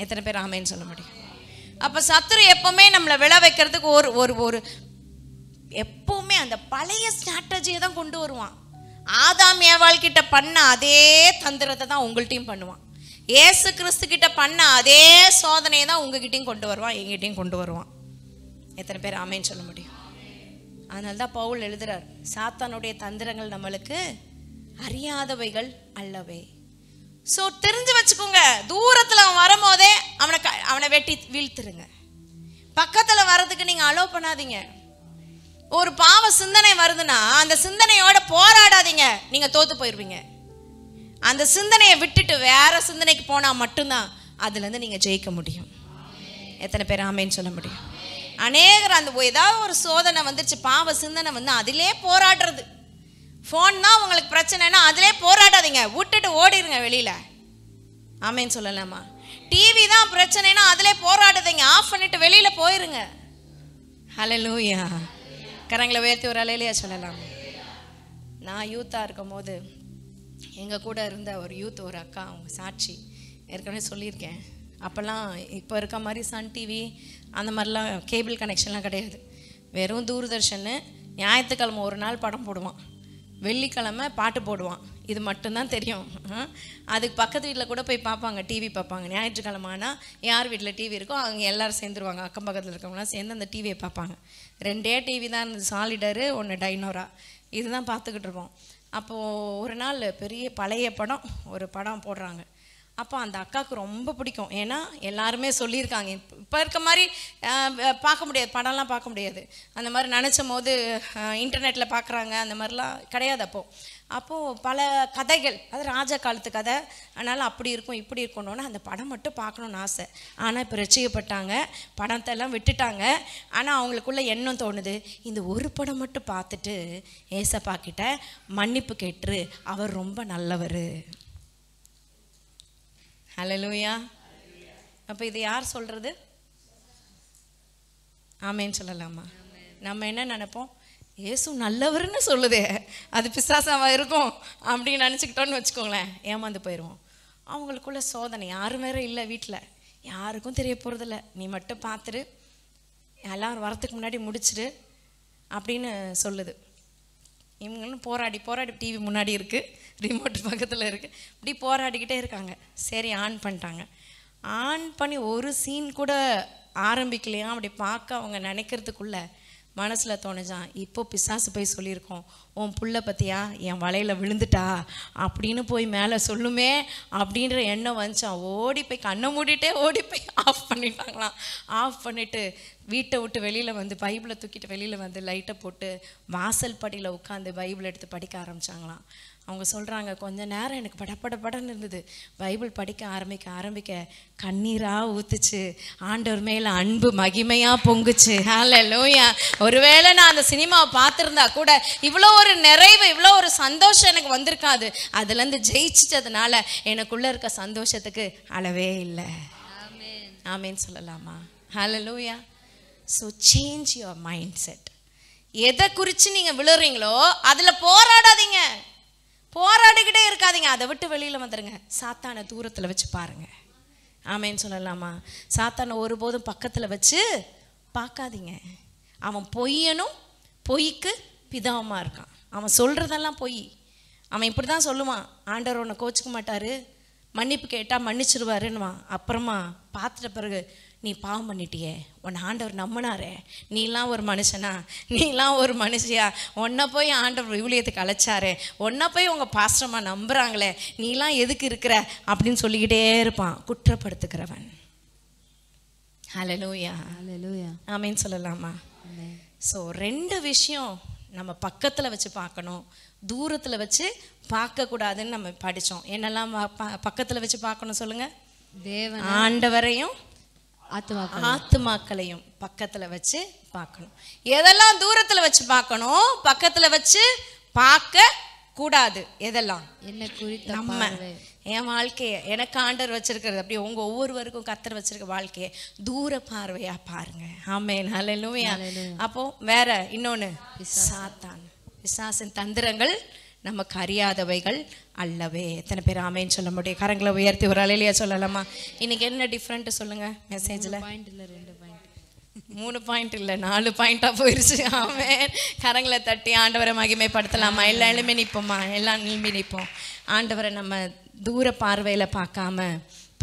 எத்தனை பேர் ஆமேன்னு சொல்ல முடியும்? அப்ப சத்துரு எப்பவுமே நம்மளை விழ வைக்கிறதுக்கு ஒரு எப்பவுமே அந்த பழைய ஸ்ட்ராட்டஜியை தான் கொண்டு வருவான். ஆதாம் ஏவாள் கிட்ட பண்ண அதே தந்திரத்தை தான் உங்கள்கிட்டையும் பண்ணுவான். ஏசு கிறிஸ்து கிட்ட பண்ண அதே சோதனையை தான் உங்ககிட்டையும் கொண்டு வருவான், எங்கிட்டையும் கொண்டு வருவான். எத்தனை பேர் ஆமேன்னு சொல்ல முடியும்? அதனால தான் பவுல் எழுதுறார், சாத்தானுடைய தந்திரங்கள் நம்மளுக்கு அறியாதவைகள் அல்லவே. ஸோ தெரிஞ்சு வச்சுக்கோங்க. தூரத்தில் அவன் வரும்போதே அவனை வெட்டி வீழ்த்துருங்க. பக்கத்தில் வர்றதுக்கு நீங்கள் அலோவ் பண்ணாதீங்க. ஒரு பாவ சிந்தனை வருதுன்னா அந்த சிந்தனையோட போராடாதீங்க, நீங்கள் தோத்து போயிடுவீங்க. அந்த சிந்தனையை விட்டுட்டு வேற சிந்தனைக்கு போனால் மட்டும்தான் அதுலேருந்து நீங்கள் ஜெயிக்க முடியும். எத்தனை பேர் ஆமேன்னு சொல்ல முடியும்? அநேகர் அந்த ஏதாவது ஒரு சோதனை வந்துருச்சு, பாவ சிந்தனை வந்து அதிலே போராடுறது. ஃபோன் தான் உங்களுக்கு பிரச்சனைனா அதிலே போராடாதீங்க, விட்டுட்டு ஓடிடுங்க வெளியில. ஆமேன்னு சொல்லலாமா? டிவி தான் பிரச்சனைனா அதிலே போராடாதீங்க, ஆஃப் பண்ணிட்டு வெளியில போயிருங்க. ஹல்லேலூயா. கரங்களை உயர்த்தி ஒரு அலையிலையா சொல்லலாம். நான் யூத்தாக இருக்கும் போது எங்கள் கூட இருந்த ஒரு யூத், ஒரு அக்கா, அவங்க சாட்சி ஏற்கனவே சொல்லியிருக்கேன். அப்போல்லாம் இப்போ இருக்க மாதிரி சன் டிவி அந்த மாதிரிலாம் கேபிள் கனெக்ஷன்லாம் கிடையாது. வெறும் தூர்தர்ஷன். ஞாயிற்றுக்கிழமை ஒரு நாள் படம் போடுவான், வெள்ளிக்கிழமை பாட்டு போடுவான். இது மட்டும்தான் தெரியும். அதுக்கு பக்கத்து வீட்டில் கூட போய் பார்ப்பாங்க, டிவி பார்ப்பாங்க. ஞாயிற்றுக்கிழமைனா யார் வீட்டில் டிவி இருக்கோ அவங்க எல்லோரும் சேர்ந்துருவாங்க, அக்கம் பக்கத்தில் இருக்கவங்களாம் சேர்ந்து அந்த டிவியை பார்ப்பாங்க. 2 டிவி தான் இருந்தது, சாலிடரு, 1 டைனோரா. இதுதான் பார்த்துக்கிட்டு இருக்கோம். அப்போது ஒரு நாள் பெரிய பழைய படம், ஒரு படம் போடுறாங்க. அப்போ அந்த அக்காவுக்கு ரொம்ப பிடிக்கும். ஏன்னா எல்லாருமே சொல்லியிருக்காங்க, இப்போ இருக்க மாதிரி பார்க்க முடியாது, படம்லாம் பார்க்க முடியாது. அந்த மாதிரி நினச்சும் போது இன்டர்நெட்டில் பார்க்குறாங்க, அந்த மாதிரிலாம் கிடையாது. அப்போது பல கதைகள், அது ராஜா காலத்து கதை, அதனால் அப்படி இருக்கும் இப்படி இருக்கணும்னு அந்த படம் மட்டும் பார்க்கணுன்னு ஆசை. ஆனால் இப்போ ரட்சிக்கப்பட்டாங்க, படத்தை எல்லாம் விட்டுட்டாங்க. ஆனால் அவங்களுக்குள்ள எண்ணம் தோணுது, இந்த ஒரு படம் மட்டும் பார்த்துட்டு ஏசப்பா கிட்ட மன்னிப்பு கேட்டுரு, அவர் ரொம்ப நல்லவர். ஹல்லேலூயா. அப்போ இது யார் சொல்கிறது? ஆமேன்னு சொல்லலாமா? நம்ம என்ன நினைப்போம், ஏசு நல்லவர்னு சொல்லுதே, அது பிசாசாவாக இருக்கும் அப்படின்னு நினச்சிக்கிட்டோன்னு வச்சுக்கோங்களேன், ஏமாந்து போயிடுவோம். அவங்களுக்குள்ள சோதனை யாரும் வேறு இல்லை வீட்டில், யாருக்கும் தெரிய போகிறதில்ல. நீ மட்டும் பார்த்துரு, எல்லோரும் வரத்துக்கு முன்னாடி முடிச்சிடு அப்படின்னு சொல்லுது. இவங்களும் போராடி டிவி முன்னாடி இருக்குது, ரிமோட் பக்கத்தில் இருக்குது, இப்படி போராடிக்கிட்டே இருக்காங்க. சரி, ஆன் பண்ணிட்டாங்க. ஆன் பண்ணி ஒரு சீன் கூட ஆரம்பிக்கலையா. அப்படி பார்க்க அவங்க நினைக்கிறதுக்குள்ள மனசில் தோணுச்சான், இப்போ பிசாசு போய் சொல்லியிருக்கோம், உன் புள்ள பற்றியா என் வலையில் விழுந்துட்டா அப்படின்னு போய் மேலே சொல்லுமே அப்படின்ற எண்ணம் வந்துச்சான். ஓடி போய் கண்ணை மூடிட்டே ஓடி போய் ஆஃப் பண்ணிட்டாங்களாம். ஆஃப் பண்ணிவிட்டு வீட்டை விட்டு வெளியில் வந்து பைபிளை தூக்கிட்டு வெளியில் வந்து லைட்டை போட்டு வாசல் படியில் உட்காந்து பைபிள் எடுத்து படிக்க ஆரம்பித்தாங்களாம். அவங்க சொல்கிறாங்க, கொஞ்ச நேரம் எனக்கு படப்படன்னு இருந்தது. பைபிள் படிக்க ஆரம்பிக்க கண்ணீராக ஊற்றுச்சு. ஆண்டவர் மேலே அன்பு மகிமையாக பொங்குச்சு. ஹல்லேலூயா. ஒருவேளை நான் அந்த சினிமாவை பார்த்துருந்தா கூட இவ்வளோ ஒரு நிறைவு, இவ்வளோ ஒரு சந்தோஷம் எனக்கு வந்திருக்காது. அதுலேருந்து ஜெயிச்சிட்டதுனால எனக்குள்ளே இருக்க சந்தோஷத்துக்கு அளவே இல்லை. ஆமேன்னு சொல்லலாமா? Hallelujah. So change your mindset. எதை குறித்து நீங்கள் விழுறீங்களோ அதில் போராடாதீங்க, போராடிக்கிட்டே இருக்காதீங்க. அதை விட்டு வெளியில் வந்துடுங்க. சாத்தானை தூரத்தில் வச்சு பாருங்கள். ஆமேன்னு சொல்லலாமா? சாத்தானை ஒருபோதும் பக்கத்தில் வச்சு பார்க்காதீங்க. அவன் பொய்யனும் பொய்க்கு பிதாவுமா இருக்கான். அவன் சொல்கிறதெல்லாம் பொய். அவன் இப்படி தான் சொல்லுவான், ஆண்டவர் உன்னை கோச்சிக்க மாட்டார், மன்னிப்பு கேட்டால் மன்னிச்சிருவாருன்னுவான். அப்புறமா பார்த்துட்ட பிறகு நீ பாவம் பண்ணிட்டியே, உன்னை ஆண்டவர் நம்பினாரே, நீலாம் ஒரு மனுஷனா, நீலாம் ஒரு மனுஷியா, உன்னை போய் ஆண்டவர் விவிலியத்துக்கு அழைச்சாரே, உன்னை போய் உங்கள் பாஸ்டர்மா நம்புகிறாங்களே, நீலாம் எதுக்கு இருக்கிற அப்படின்னு சொல்லிக்கிட்டே இருப்பான், குற்றப்படுத்துக்கிறவன். ஹல்லேலூயா, ஹல்லேலூயா. ஆமேன்னு சொல்லலாமா? ஸோ 2 விஷயம் நம்ம பக்கத்தில் வச்சு பார்க்கணும், தூரத்தில் வச்சு பார்க்கக்கூடாதுன்னு நம்ம படித்தோம். என்னெல்லாம் பக்கத்தில் வச்சு பார்க்கணும் சொல்லுங்கள்? தேவன் ஆண்டவரையும் ஆத்துமாக்களையும் பக்கத்தில் வச்சு பார்க்கணும். எதெல்லாம் தூரத்தில் வச்சு பார்க்கணும், பக்கத்தில் வச்சு பார்க்க கூடாது? எதெல்லாம்? என்ன குறித்த நம்ம என் வாழ்க்கையை எனக்கு ஆண்டவர் வச்சிருக்கிறது, அப்படியே உங்க ஒவ்வொருவருக்கும் கர்த்தர் வச்சிருக்க வாழ்க்கையை தூர பார்வையா பாருங்க. ஆமென், ஹல்லேலூயா. அப்போ வேற இன்னொன்னு, சாத்தான் பிசாசின் தந்திரங்கள் நமக்கு அறியாதவைகள் அல்லவே. எத்தனை பேர் ஆமேன்னு சொல்ல முடியும்? கரங்களை உயர்த்தி ஒரு அலையிலையா சொல்லலாமா? இன்னைக்கு என்ன டிஃப்ரெண்ட் சொல்லுங்க மெசேஜில்? 3 பாயிண்ட் இல்லை, 4 பாயிண்டாக போயிடுச்சு. ஆமென். கரங்களை தட்டி ஆண்டவரை மகிமைப்படுத்தலாமா? எல்லா எழுப்பி நிற்போமா? எல்லாம் நிலும்பி நிற்போம். ஆண்டவரை நம்ம தூர பார்வையில் பார்க்காம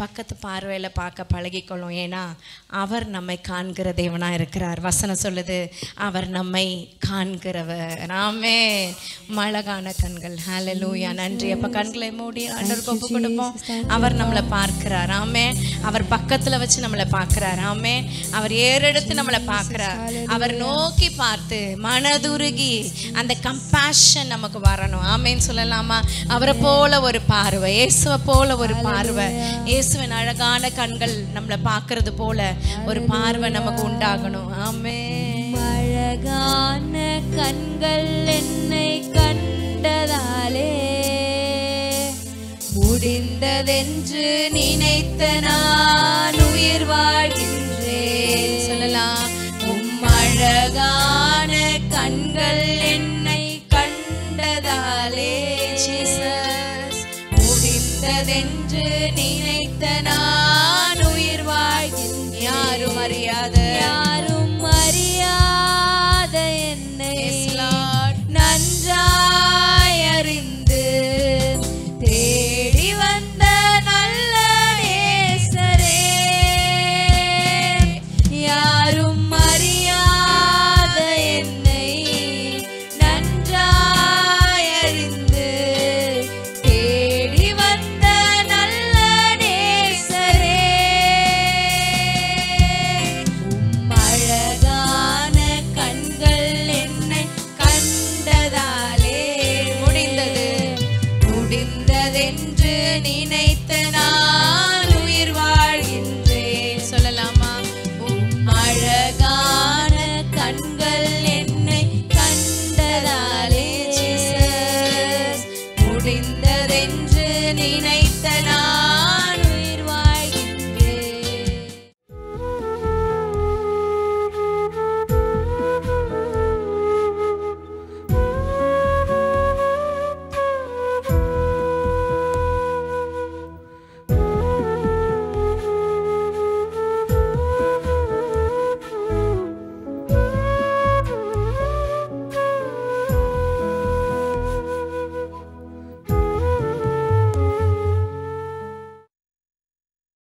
பக்கத்து பார்வையில் பார்க்க பழகிக்கொள்ளும். ஏன்னா அவர் நம்மை காண்கிற தேவனாக இருக்கிறார். வசனம் சொல்லுது, அவர் நம்மை காண்கிறவர். ஆமென். அழகான கண்கள். ஹல்லேலூயா. நன்றி. அப்போ கண்களை மூடி ஆண்டவருக்கு ஒப்பு கொடுப்போம். அவர் நம்மளை பார்க்கிறார். ஆமென். அவர் பக்கத்தில் வச்சு நம்மளை பார்க்கிறார். ஆமென். அவர் ஏறெடுத்து நம்மளை பார்க்கிறார். அவர் நோக்கி பார்த்து மனதுருகி அந்த கம்பேஷன் நமக்கு வரணும். ஆமென்னு சொல்லலாமா? அவரை போல ஒரு பார்வை, இயேசுவை போல ஒரு பார்வை, இயேசுவின் அழகான கண்கள் நம்மளை பார்க்கறது போல ஒரு பார்வை நமக்கு உண்டாகணும். ஆமென். அழகான கண்கள் என்னை கண்டதாலே முடிந்ததென்று நினைத்த நான் உயிர் வாழ்கின்றேன். சொல்லலாம். அழகான கண்கள் என்னை கண்டதாலே ஜீசஸ் முடிந்ததென்று நினைத்த நான் உயிர் வாழ்கின்றேன். யாரும் அறியாத